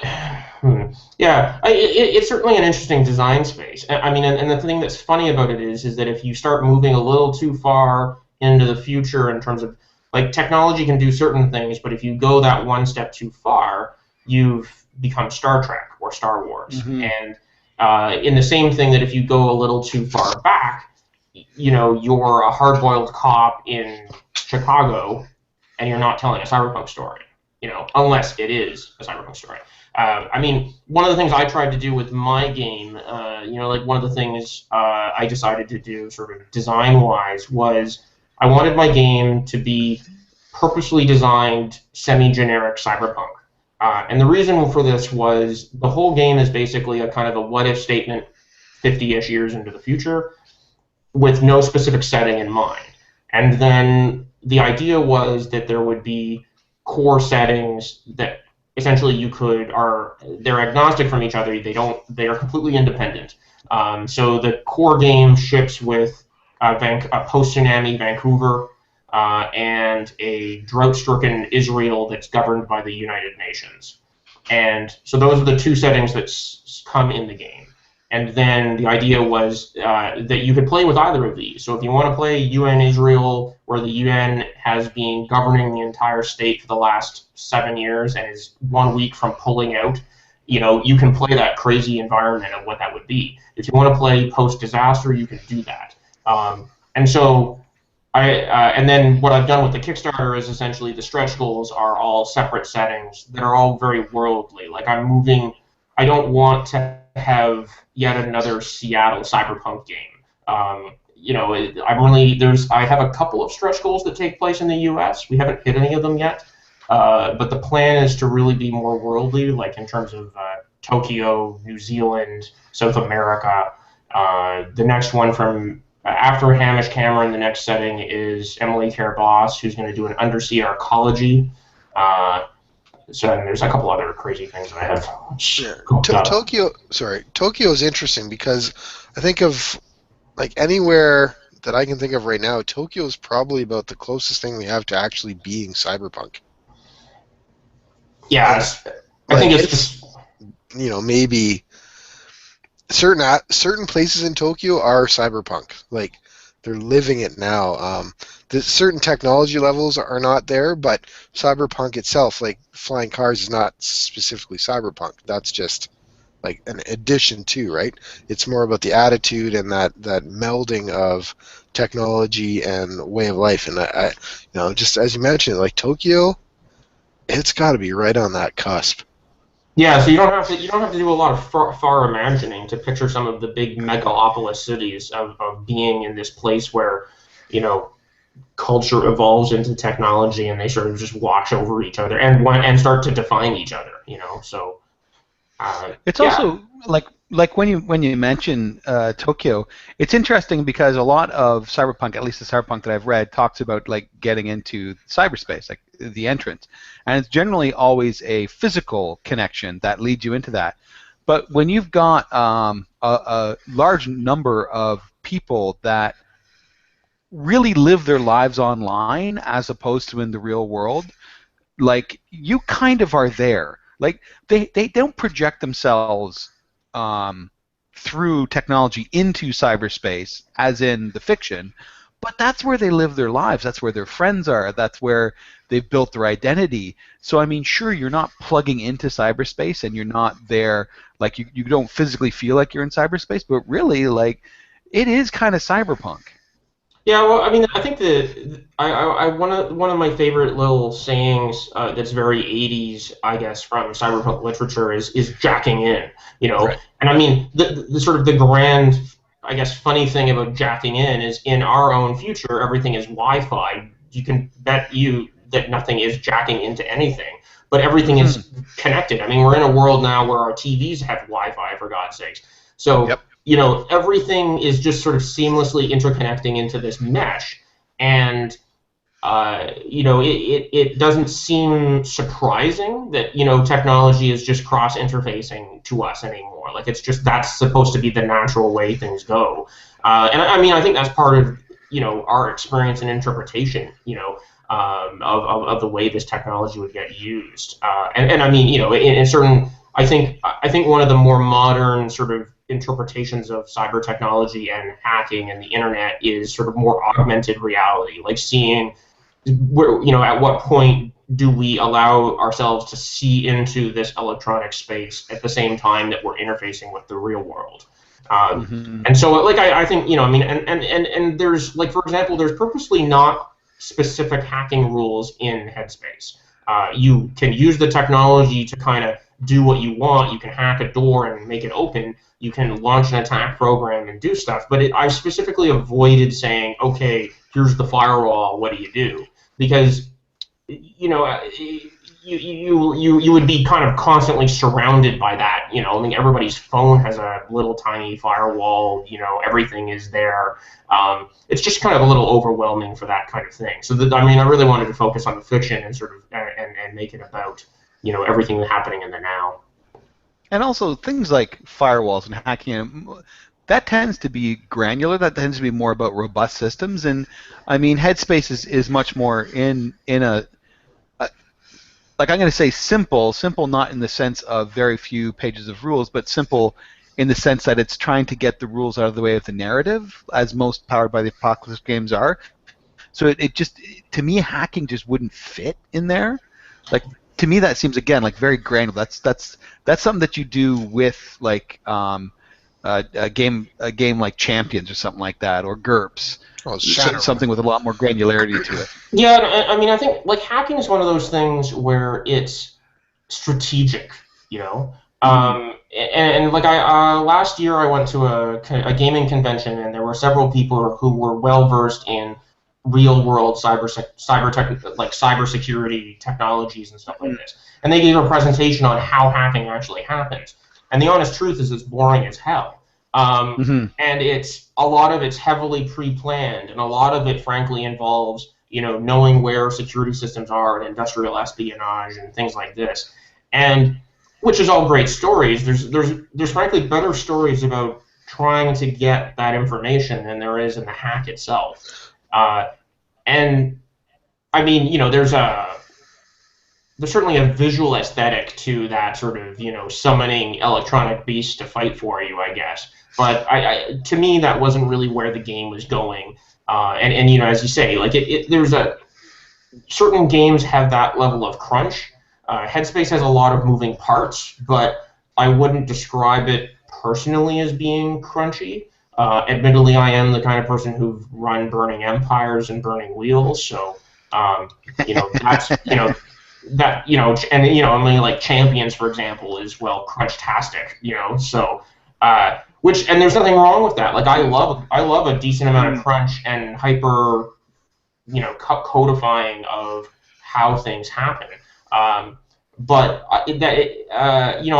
Yeah, it's certainly an interesting design space. I mean, and the thing that's funny about it is that if you start moving a little too far into the future in terms of like technology can do certain things, but if you go that one step too far, you've become Star Trek or Star Wars. Mm-hmm. And in the same thing that if you go a little too far back, you're a hard-boiled cop in Chicago, and you're not telling a cyberpunk story. Unless it is a cyberpunk story. I mean, one of the things I tried to do with my game, like one of the things I decided to do sort of design-wise was I wanted my game to be purposely designed semi-generic cyberpunk. And the reason for this was the whole game is basically a kind of a what-if statement 50-ish years into the future with no specific setting in mind. And then the idea was that there would be core settings that essentially they're agnostic from each other. They are completely independent. So the core game ships with a post-tsunami Vancouver and a drought-stricken Israel that's governed by the United Nations. And so those are the two settings that come in the game. And then the idea was that you could play with either of these. So if you want to play UN Israel, where the UN has been governing the entire state for the last 7 years and is 1 week from pulling out, you can play that crazy environment of what that would be. If you want to play post-disaster, you can do that. And so and then what I've done with the Kickstarter is essentially the stretch goals are all separate settings that are all very worldly. Like I don't want to have yet another Seattle cyberpunk game. I have a couple of stretch goals that take place in the U.S. We haven't hit any of them yet, but the plan is to really be more worldly, like in terms of Tokyo, New Zealand, South America. The next one from after Hamish Cameron, the next setting is Emily Care-Boss, who's going to do an undersea arcology. So there's a couple other crazy things that I have. Tokyo is interesting because I think of like anywhere that I can think of right now, Tokyo is probably about the closest thing we have to actually being cyberpunk. Yeah, I think it's just maybe certain places in Tokyo are cyberpunk. Like they're living it now. The certain technology levels are not there, but cyberpunk itself, like flying cars, is not specifically cyberpunk. That's just like an addition to, right? It's more about the attitude and that melding of technology and way of life. And I just as you mentioned, like Tokyo, it's got to be right on that cusp. Yeah, so you don't have to do a lot of far imagining to picture some of the big megalopolis cities of being in this place where, culture evolves into technology and they sort of just wash over each other and start to define each other. So it's also like when you mention Tokyo, it's interesting because a lot of cyberpunk, at least the cyberpunk that I've read, talks about like getting into cyberspace, like the entrance, and it's generally always a physical connection that leads you into that. But when you've got a large number of people that really live their lives online as opposed to in the real world, like you kind of are there. Like they don't project themselves through technology into cyberspace as in the fiction, but that's where they live their lives. That's where their friends are. That's where they've built their identity. So I mean, sure, you're not plugging into cyberspace and you're not there, like you don't physically feel like you're in cyberspace, but really like it is kind of cyberpunk. Yeah, well, I mean, I think one of my favorite little sayings that's very 80s, I guess, from cyberpunk literature is jacking in, Right. And I mean, the sort of the grand, I guess, funny thing about jacking in is in our own future, everything is Wi-Fi. You can bet that nothing is jacking into anything, but everything is connected. I mean, we're in a world now where our TVs have Wi-Fi, for God's sakes. So. Yep. Everything is just sort of seamlessly interconnecting into this mesh, and it doesn't seem surprising that technology is just cross-interfacing to us anymore. Like that's supposed to be the natural way things go, and I mean I think that's part of our experience and interpretation of the way this technology would get used, and I mean in certain. I think one of the more modern sort of interpretations of cyber technology and hacking and the internet is sort of more augmented reality, like seeing where, at what point do we allow ourselves to see into this electronic space at the same time that we're interfacing with the real world. And so, like, I think, and there's, like, for example, there's purposely not specific hacking rules in Headspace. You can use the technology to kind of do what you want. You can hack a door and make it open. You can launch an attack program and do stuff. But I specifically avoided saying, okay, here's the firewall, what do you do? Because, you would be kind of constantly surrounded by that. I mean, everybody's phone has a little tiny firewall. Everything is there. It's just kind of a little overwhelming for that kind of thing. So I really wanted to focus on the fiction and sort of and make it about everything that's happening in the now. And also things like firewalls and hacking, that tends to be granular. That tends to be more about robust systems. And I mean, Headspace is much more in a like, I'm going to say simple not in the sense of very few pages of rules, but simple in the sense that it's trying to get the rules out of the way of the narrative, as most Powered by the Apocalypse games are. So it just, to me, hacking just wouldn't fit in there. Like, to me, that seems, again, like very granular. That's something that you do with, like, a game like Champions or something like that, or GURPS. Oh, something with a lot more granularity to it. Yeah, I mean, I think, like, hacking is one of those things where it's strategic, and like, last year I went to a gaming convention, and there were several people who were well versed in real world cybersecurity technologies and stuff like this, and they gave a presentation on how hacking actually happens. And the honest truth is, it's boring as hell. And a lot of it's heavily pre-planned, and a lot of it, frankly, involves knowing where security systems are and industrial espionage and things like this, and which is all great stories. There's frankly better stories about trying to get that information than there is in the hack itself. And I mean, there's certainly a visual aesthetic to that sort of summoning electronic beasts to fight for you, I guess. But to me, that wasn't really where the game was going. And as you say, like, there's certain games have that level of crunch. Headspace has a lot of moving parts, but I wouldn't describe it personally as being crunchy. Admittedly, I am the kind of person who've run Burning Empires and Burning Wheels, so that's that and only, like, Champions, for example, is, well, crunch-tastic, so. And there's nothing wrong with that. Like, I love a decent amount of crunch and hyper, codifying of how things happen. But I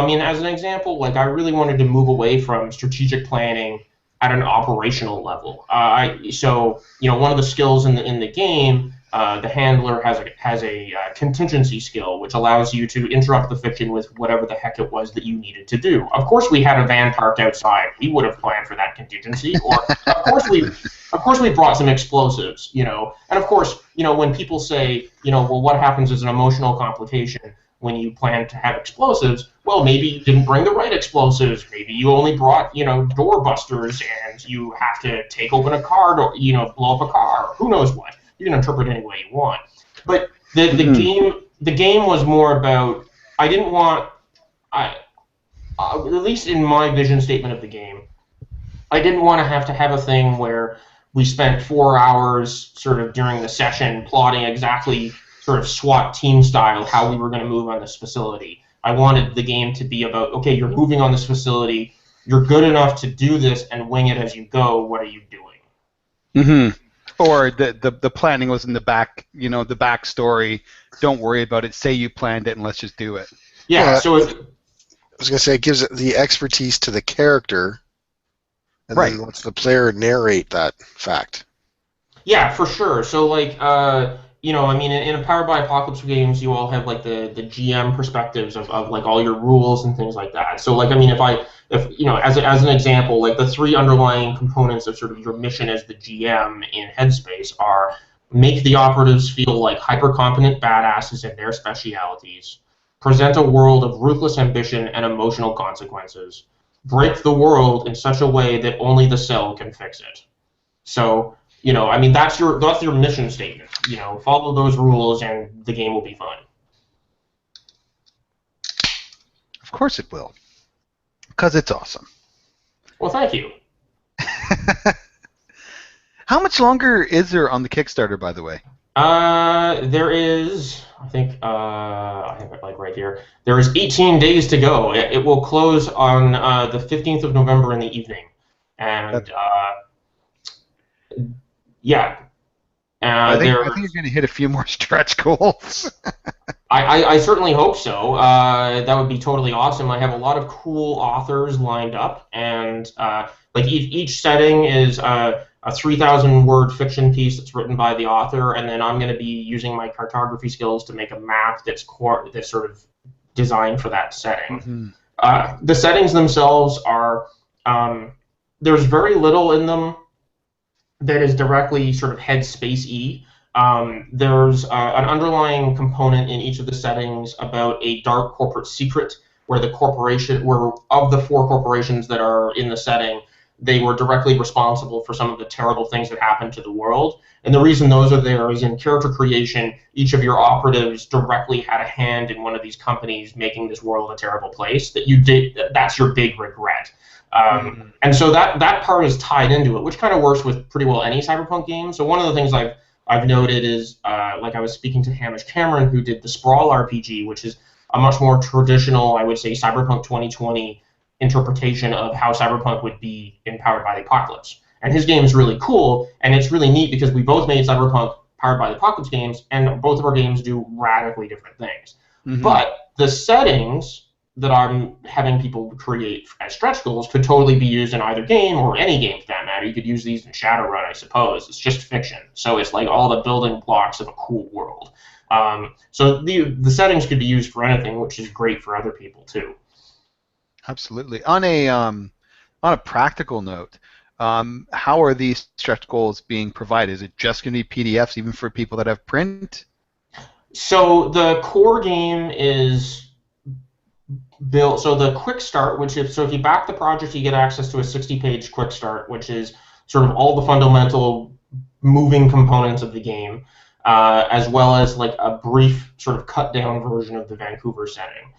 mean, as an example, like, I really wanted to move away from strategic planning at an operational level. So one of the skills in the game, the handler has a contingency skill, which allows you to interrupt the fiction with whatever the heck it was that you needed to do. Of course, we had a van parked outside. We would have planned for that contingency. Or of course we brought some explosives. And of course, when people say, well, what happens as an emotional complication when you plan to have explosives? Well, maybe you didn't bring the right explosives. Maybe you only brought, door busters, and you have to take open a car or, blow up a car. Who knows what? You can interpret it any way you want. But the game was more about, I didn't want, at least in my vision statement of the game, I didn't want to have a thing where we spent 4 hours sort of during the session plotting exactly sort of SWAT team style how we were going to move on this facility. I wanted the game to be about, okay, you're moving on this facility, you're good enough to do this and wing it as you go, what are you doing? Mm-hmm. Or the planning was in the back, the backstory. Don't worry about it. Say you planned it, and let's just do it. Yeah. Well, So I was gonna say it gives the expertise to the character, and Right. then lets the player narrate that fact. yeah, for sure. So, like, I mean, in a Powered by Apocalypse games, you all have, like, the GM perspectives of like all your rules and things like that. So, like, I mean, if as an example, like, the 3 underlying components of sort of your mission as the GM in Headspace are: make the operatives feel like hyper competent badasses in their specialities, present a world of ruthless ambition and emotional consequences. Break the world in such a way that only the cell can fix it. So, I mean, that's your mission statement. Follow those rules and the game will be fun. Of course it will. Because it's awesome. Well, thank you. How much longer is there on the Kickstarter, by the way? There is, I think like right here. There is 18 days to go. It will close on the 15th of November in the evening, and yeah. I think you're going to hit a few more stretch goals. I certainly hope so. That would be totally awesome. I have a lot of cool authors lined up, and like each setting is a 3,000-word fiction piece that's written by the author, and then I'm going to be using my cartography skills to make a map that's sort of designed for that setting. Mm-hmm. The settings themselves are there's very little in them that is directly sort of headspace-y. There's an underlying component in each of the settings about a dark corporate secret where of the 4 corporations that are in the setting, they were directly responsible for some of the terrible things that happened to the world. And the reason those are there is in character creation, each of your operatives directly had a hand in one of these companies making this world a terrible place. That's your big regret. And so that part is tied into it, which kind of works with pretty well any cyberpunk game. So one of the things I've noted is, like I was speaking to Hamish Cameron, who did the Sprawl RPG, which is a much more traditional, I would say, Cyberpunk 2020 interpretation of how Cyberpunk would be empowered by the apocalypse. And his game is really cool, and it's really neat because we both made Cyberpunk powered by the apocalypse games, and both of our games do radically different things. Mm-hmm. But the settings that I'm having people create as stretch goals could totally be used in either game or any game for that matter. You could use these in Shadowrun, I suppose. It's just fiction, so it's like all the building blocks of a cool world. So the settings could be used for anything, which is great for other people too. Absolutely. On a practical note, how are these stretch goals being provided? Is it just going to be PDFs, even for people that have print? So the core game is built. So the quick start, if you back the project, you get access to a 60-page quick start, which is sort of all the fundamental moving components of the game, as well as like a brief sort of cut down version of the Vancouver setting.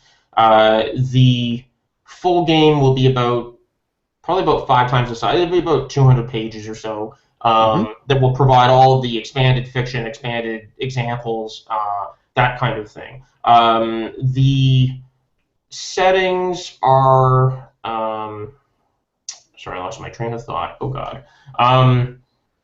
The full game will be probably about 5 times the size. It'll be about 200 pages or so. That will provide all of the expanded fiction, expanded examples, that kind of thing. The settings are sorry, I lost my train of thought. Oh God.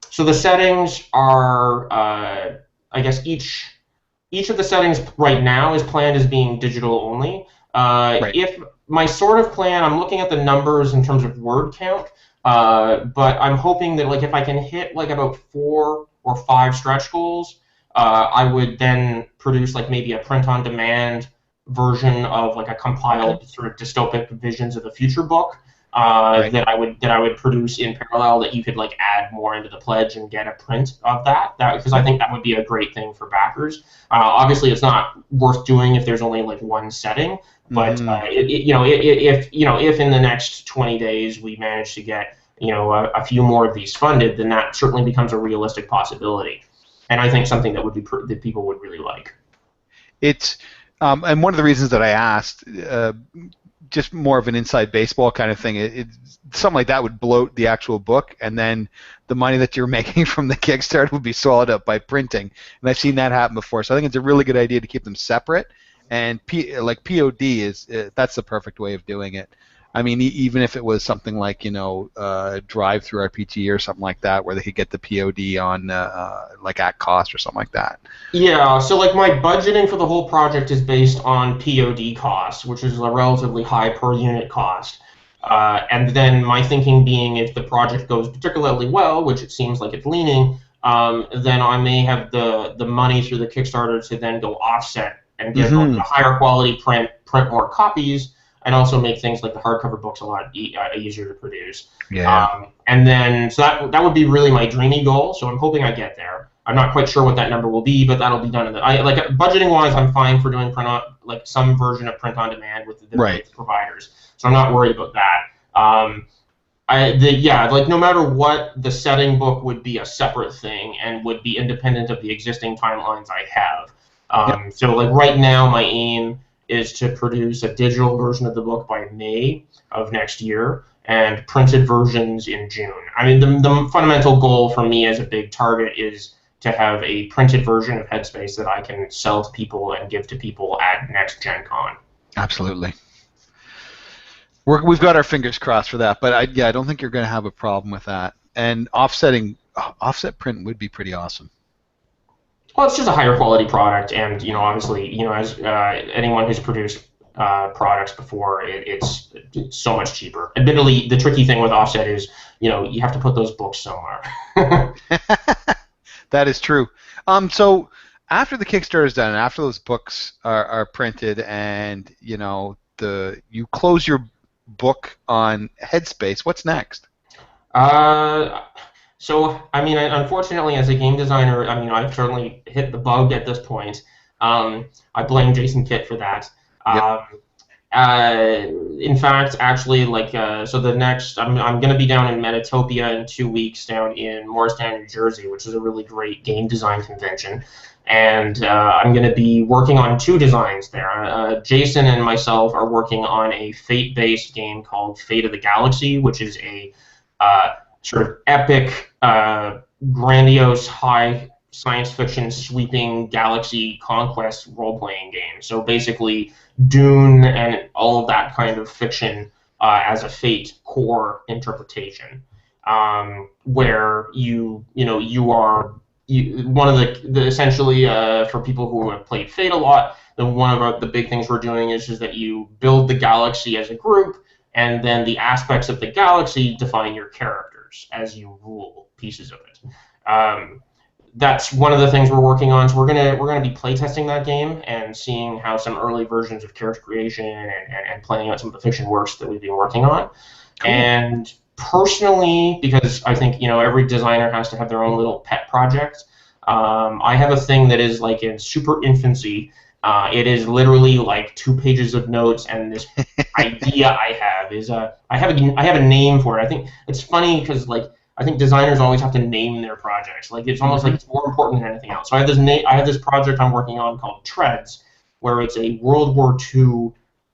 So the settings are I guess each of the settings right now is planned as being digital only. Right. If my sort of plan, I'm looking at the numbers in terms of word count, but I'm hoping that like if I can hit like about 4 or 5 stretch goals, I would then produce like maybe a print-on-demand version of like a compiled sort of dystopic visions of the future book that I would produce in parallel, that you could like add more into the pledge and get a print of that because I think that would be a great thing for backers. Obviously, it's not worth doing if there's only like one setting, but if in the next 20 days we manage to get a few more of these funded, then that certainly becomes a realistic possibility, and I think something that would be that people would really like. It's and one of the reasons that I asked, just more of an inside baseball kind of thing, something like that would bloat the actual book, and then the money that you're making from the Kickstarter would be swallowed up by printing. And I've seen that happen before, so I think it's a really good idea to keep them separate. And POD is that's the perfect way of doing it. I mean, even if it was something like Drive Through RPG or something like that, where they could get the POD on like at cost or something like that. Yeah. So like my budgeting for the whole project is based on POD costs, which is a relatively high per unit cost. And then my thinking being, if the project goes particularly well, which it seems like it's leaning, then I may have the money through the Kickstarter to then go offset and get a higher quality print more copies, and also make things like the hardcover books a lot easier to produce. Yeah. And then, so that would be really my dreamy goal, so I'm hoping I get there. I'm not quite sure what that number will be, but that'll be done in the like budgeting wise. I'm fine for doing like some version of print on demand with the Right. providers, so I'm not worried about that. Like no matter what, the setting book would be a separate thing and would be independent of the existing timelines I have. So like right now, my aim is to produce a digital version of the book by May of next year and printed versions in June. I mean, the fundamental goal for me as a big target is to have a printed version of Headspace that I can sell to people and give to people at next Gen Con. Absolutely. We've got our fingers crossed for that, but I don't think you're going to have a problem with that. And offset print would be pretty awesome. Well, it's just a higher quality product, and obviously, as anyone who's produced products before, it's so much cheaper. Admittedly, the tricky thing with offset is, you have to put those books somewhere. That is true. So after the Kickstarter is done, after those books are printed, and you close your book on Headspace, what's next? So, I mean, unfortunately, as a game designer, I mean, I've certainly hit the bug at this point. I blame Jason Kitt for that. Yep. In fact, actually, so the next, I'm going to be down in Metatopia in 2 weeks, down in Morristown, New Jersey, which is a really great game design convention. And I'm going to be working on 2 designs there. Jason and myself are working on a Fate-based game called Fate of the Galaxy, which is a sort of epic, grandiose, high science fiction sweeping galaxy conquest role-playing game. So basically, Dune and all of that kind of fiction as a Fate core interpretation, where you are. One of the essentially for people who have played Fate a lot, one of the big things we're doing is that you build the galaxy as a group, and then the aspects of the galaxy define your characters as you rule pieces of it. That's one of the things we're working on. So we're gonna be playtesting that game and seeing how some early versions of character creation and playing out some of the fiction works that we've been working on. Cool. And personally, because I think every designer has to have their own little pet project, I have a thing that is like in super infancy. It is literally like 2 pages of notes, and this idea I have is I have a name for it. I think it's funny because I think designers always have to name their projects. Like it's almost like it's more important than anything else. So I have this project I'm working on called Treads, where it's a World War II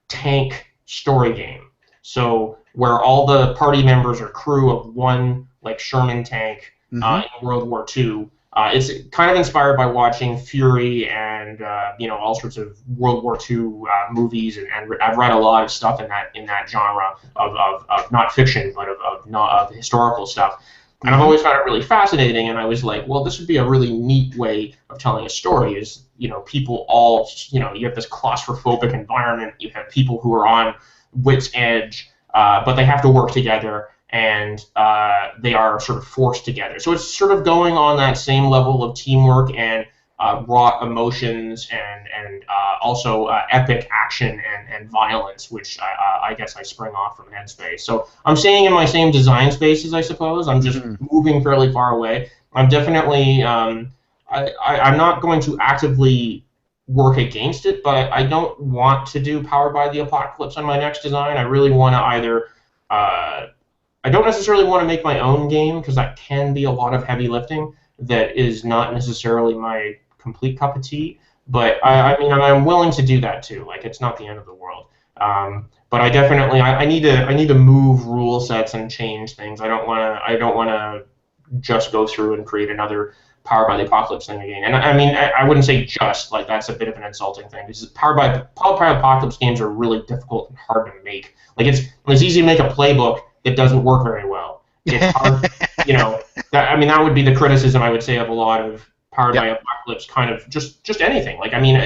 tank story game. So where all the party members are crew of one Sherman tank in World War II. It's kind of inspired by watching Fury and all sorts of World War II movies, and I've read a lot of stuff in that genre of not fiction but of historical stuff. And I've always found it really fascinating, and I was like, well, this would be a really neat way of telling a story. Is people all you have this claustrophobic environment. You have people who are on wit's edge, but they have to work together, and they are sort of forced together. So it's sort of going on that same level of teamwork and raw emotions and also epic action and violence, which I guess I spring off from Headspace. So I'm staying in my same design spaces, I suppose. I'm just moving fairly far away. I'm definitely I'm not going to actively work against it, but I don't want to do Powered by the Apocalypse on my next design. I really want to either I don't necessarily want to make my own game, because that can be a lot of heavy lifting that is not necessarily my complete cup of tea. But I mean, I'm willing to do that too. Like, it's not the end of the world. But I definitely I need to move rule sets and change things. I don't want to just go through and create another Powered by the Apocalypse thing again. And I mean, I wouldn't say just, like, that's a bit of an insulting thing, because Powered by the Apocalypse games are really difficult and hard to make. Like, it's easy to make a playbook that doesn't work very well. It's hard, that would be the criticism I would say of a lot of Powered by Apocalypse, kind of just anything. Like, I mean,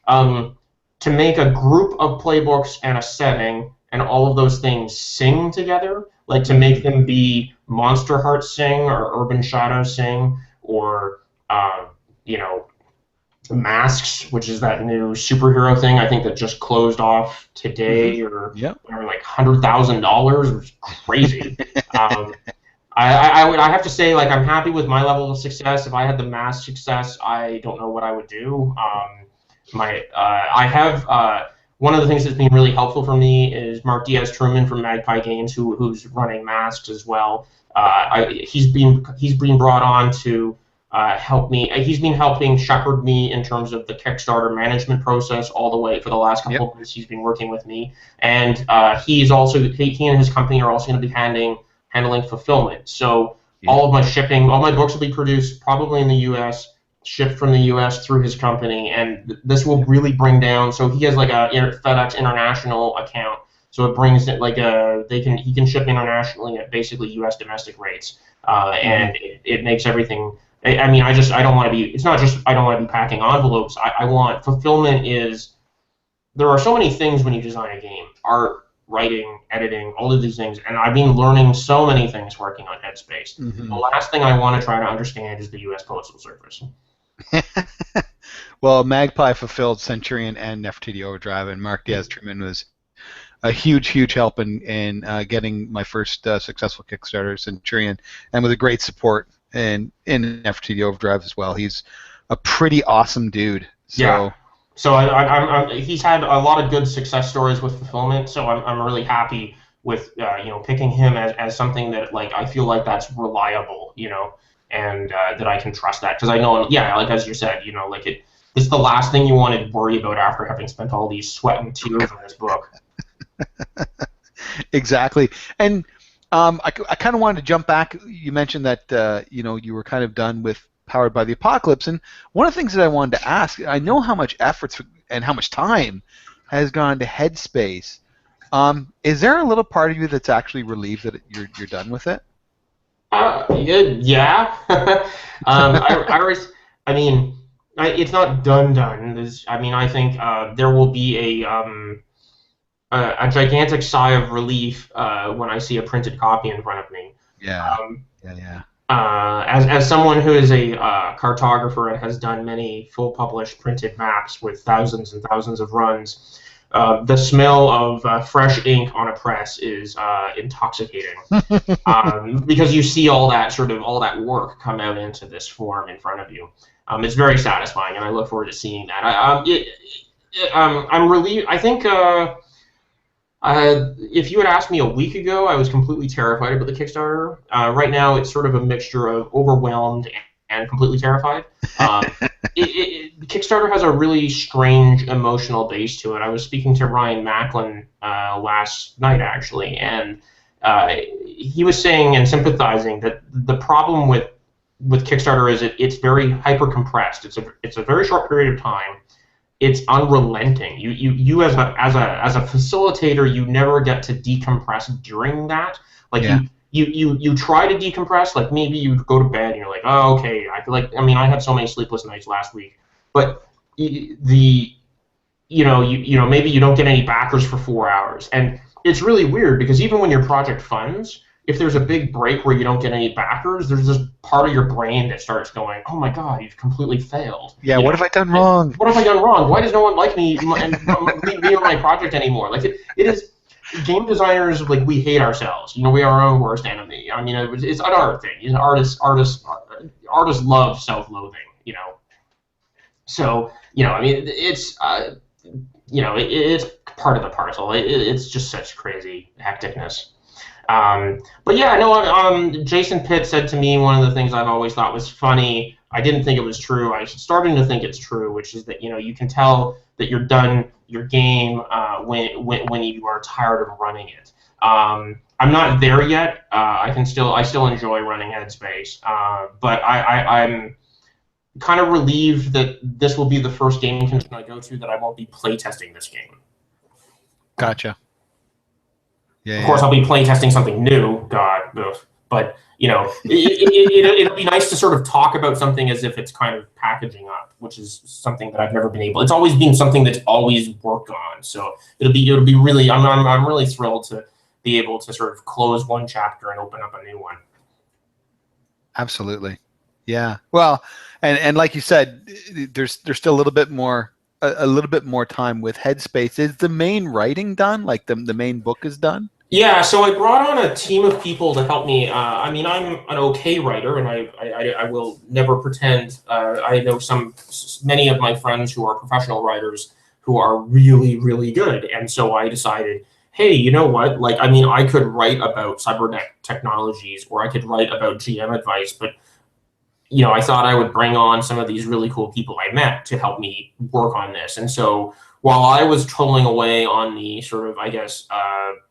to make a group of playbooks and a setting and all of those things sing together, like to make them be Monster Heart sing or Urban Shadow sing or Masks, which is that new superhero thing I think that just closed off today, or whatever, like $100,000, which is crazy. I have to say, like, I'm happy with my level of success. If I had the mass success, I don't know what I would do. I have one of the things that's been really helpful for me is Mark Diaz Truman from Magpie Games, who's running Masks as well. He's been brought on to help me. He's been helping shepherd me in terms of the Kickstarter management process all the way for the last couple of months. He's been working with me, and he and his company are also going to be handling fulfillment. So all of my shipping, all my books will be produced probably in the U.S., shipped from the U.S. through his company, and this will really bring down. So he has like a FedEx International account, so it brings it like he can ship internationally at basically U.S. domestic rates, and it makes everything. I mean, I don't want to be. It's not just I don't want to be packing envelopes. I want fulfillment is. There are so many things when you design a game: art, writing, editing, all of these things, and I've been learning so many things working on Headspace. The last thing I want to try to understand is the U.S. Postal Service. Well, Magpie fulfilled Centurion and Nefertiti Overdrive, and Mark Diaz Truman was a huge help in getting my first successful Kickstarter, Centurion, and with a great support in Nefertiti Overdrive as well. He's a pretty awesome dude. So. Yeah. So he's had a lot of good success stories with fulfillment. So I'm really happy with picking him as something that like I feel like that's reliable, and that I can trust that because I know, like as you said, like it's the last thing you want to worry about after having spent all these sweat and tears on this book. Exactly, and I kind of wanted to jump back. You mentioned that you were kind of done with Powered by the Apocalypse, and one of the things that I wanted to ask, I know how much effort and how much time has gone to Headspace. Is there a little part of you that's actually relieved that you're done with it? Yeah. I mean, it's not done. I think there will be a gigantic sigh of relief when I see a printed copy in front of me. Yeah. As someone who is a cartographer and has done many full published printed maps with thousands and thousands of runs, the smell of fresh ink on a press is intoxicating because you see all that work come out into this form in front of you. It's very satisfying, and I look forward to seeing that. I'm relieved. I think. If you had asked me a week ago, I was completely terrified about the Kickstarter. Right now, it's sort of a mixture of overwhelmed and completely terrified. Kickstarter has a really strange emotional base to it. I was speaking to Ryan Macklin last night, actually, and he was saying and sympathizing that the problem with Kickstarter is it's very hyper compressed. It's a very short period of time. It's unrelenting. You as a facilitator, you never get to decompress during that. Like you try to decompress. Like maybe you go to bed and you're like, oh, okay. I had so many sleepless nights last week. But maybe you don't get any backers for 4 hours, and it's really weird because even when your project funds, if there's a big break where you don't get any backers, there's this part of your brain that starts going, oh my God, you've completely failed. Yeah, what have I done wrong? What have I done wrong? Why does no one like me and me or my project anymore? Like it is, game designers, like we hate ourselves. We are our own worst enemy. I mean, it's an art thing. Artists love self-loathing. So it's it's part of the parcel. It's just such crazy hecticness. But yeah, no. Jason Pitt said to me one of the things I've always thought was funny. I didn't think it was true. I started to think it's true, which is that you can tell that you're done your game when you are tired of running it. I'm not there yet. I still enjoy running Headspace, but I'm kind of relieved that this will be the first game convention I go to that I won't be playtesting this game. Gotcha. Yeah, of course, I'll be playtesting something new. God, but it'll be nice to sort of talk about something as if it's kind of packaging up, which is something that I've never been able. It's always been something that's always worked on. So it'll be really. I'm really thrilled to be able to sort of close one chapter and open up a new one. Absolutely. Yeah. Well, and like you said, there's still a little bit more time with Headspace. Is the main writing done? Like the main book is done? Yeah, so I brought on a team of people to help me. I mean, I'm an okay writer, and I will never pretend. I know many of my friends who are professional writers who are really, really good, and so I decided, hey, you know what? Like, I mean, I could write about cybernetic technologies, or I could write about GM advice, but I thought I would bring on some of these really cool people I met to help me work on this. And so while I was trolling away on the sort of, I guess,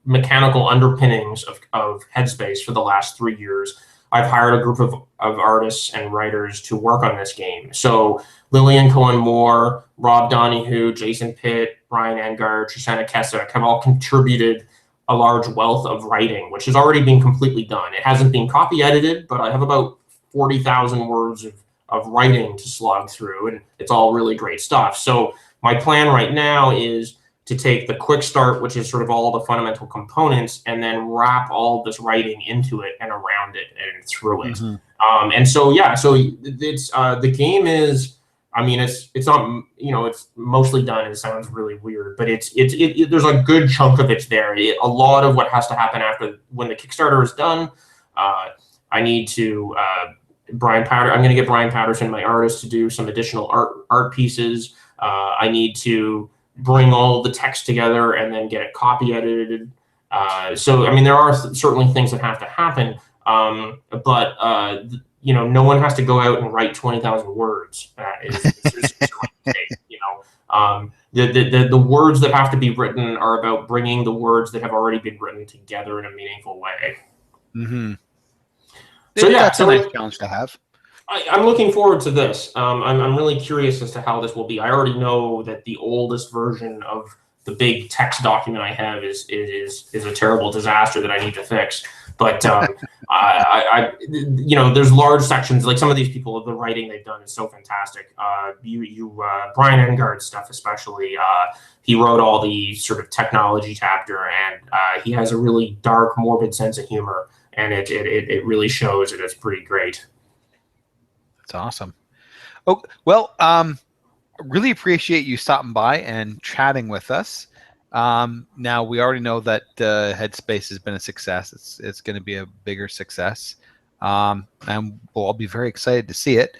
mechanical underpinnings of Headspace for the last 3 years, I've hired a group of artists and writers to work on this game. So Lillian Cohen Moore, Rob Donahue, Jason Pitt, Brian Engard, Shoshana Keswick have all contributed a large wealth of writing, which has already been completely done. It hasn't been copy edited, but I have about 40,000 words of writing to slog through, and it's all really great stuff. So my plan right now is to take the quick start, which is sort of all the fundamental components, and then wrap all this writing into it and around it and through it. And so yeah, so it's the game is. I mean, it's not, it's mostly done. It sounds really weird, but there's a good chunk of it there. A lot of what has to happen after when the Kickstarter is done. I need to I'm going to get Brian Patterson, my artist, to do some additional art pieces. I need to bring all the text together and then get it copy edited. So I mean, there are certainly things that have to happen, but no one has to go out and write 20,000 words. The words that have to be written are about bringing the words that have already been written together in a meaningful way. Mm-hmm. So yeah, that's a nice challenge to have. I'm looking forward to this. I'm really curious as to how this will be. I already know that the oldest version of the big text document I have is a terrible disaster that I need to fix. But there's large sections, like some of these people, the writing they've done is so fantastic. Brian Engard stuff especially. He wrote all the sort of technology chapter, and he has a really dark, morbid sense of humor, and it really shows, and it's pretty great. That's awesome. Oh, well, really appreciate you stopping by and chatting with us. Now we already know that Headspace has been a success. It's going to be a bigger success, and we'll all be very excited to see it.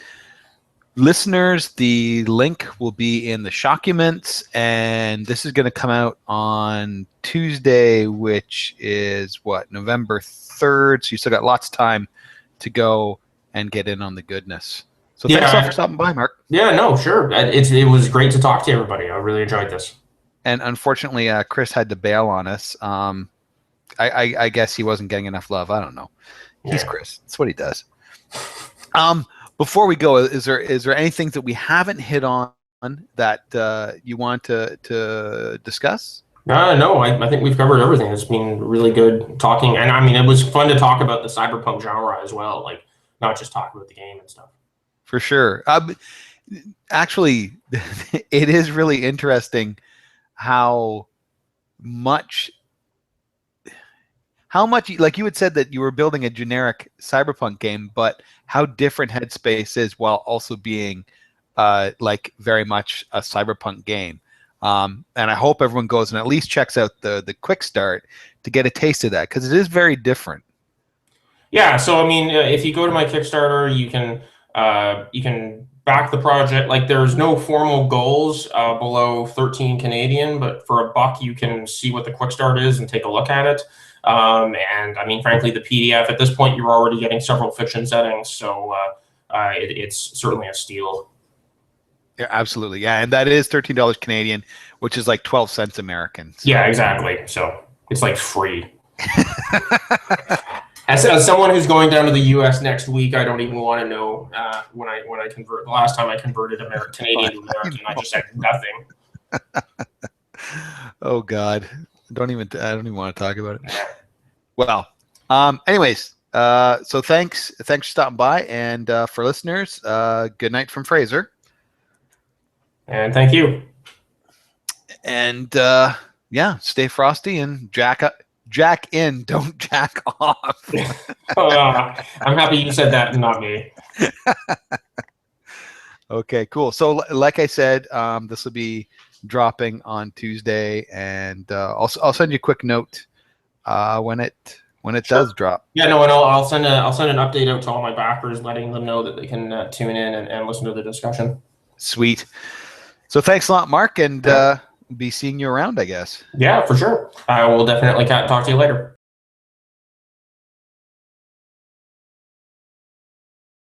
Listeners, the link will be in the Shockuments, and this is going to come out on Tuesday, which is November 3rd. So you still got lots of time to go and get in on the goodness. So thanks a lot for stopping by, Mark. Yeah, no, sure. It was great to talk to everybody. I really enjoyed this. And unfortunately, Chris had to bail on us. I guess he wasn't getting enough love. I don't know. He's Chris. That's what he does. Before we go, is there anything that we haven't hit on that you want to discuss? No, I think we've covered everything. It's been really good talking, and I mean, it was fun to talk about the cyberpunk genre as well, like not just talk about the game and stuff. For sure. Actually, it is really interesting how much, like you had said that you were building a generic cyberpunk game, but how different Headspace is while also being like very much a cyberpunk game. And I hope everyone goes and at least checks out the quick start to get a taste of that, because it is very different. Yeah, so I mean, if you go to my Kickstarter, you can back the project. Like, there's no formal goals below 13 Canadian, but for $1 you can see what the quick start is and take a look at it. And I mean, frankly, the PDF at this point, you're already getting several fiction settings, so it's certainly a steal. Yeah, absolutely. Yeah, and that is $13 Canadian, which is like 12 cents American. So. Yeah, exactly. So it's like free. As someone who's going down to the U.S. next week, I don't even want to know when I convert. The last time I converted Canadian to American, I just said nothing. Oh God, I don't even want to talk about it. Well, anyways, so thanks for stopping by, and for listeners, good night from Fraser. And thank you. And yeah, stay frosty and jack in, don't jack off. I'm happy you said that and not me. Okay, cool. So like I said, this will be dropping on Tuesday, and I'll send you a quick note when it Sure. does drop. Yeah, no, and I'll send an update out to all my backers, letting them know that they can tune in and listen to the discussion. Sweet. So thanks a lot, Mark, and be seeing you around, I guess. Yeah, for sure. I will definitely talk to you later.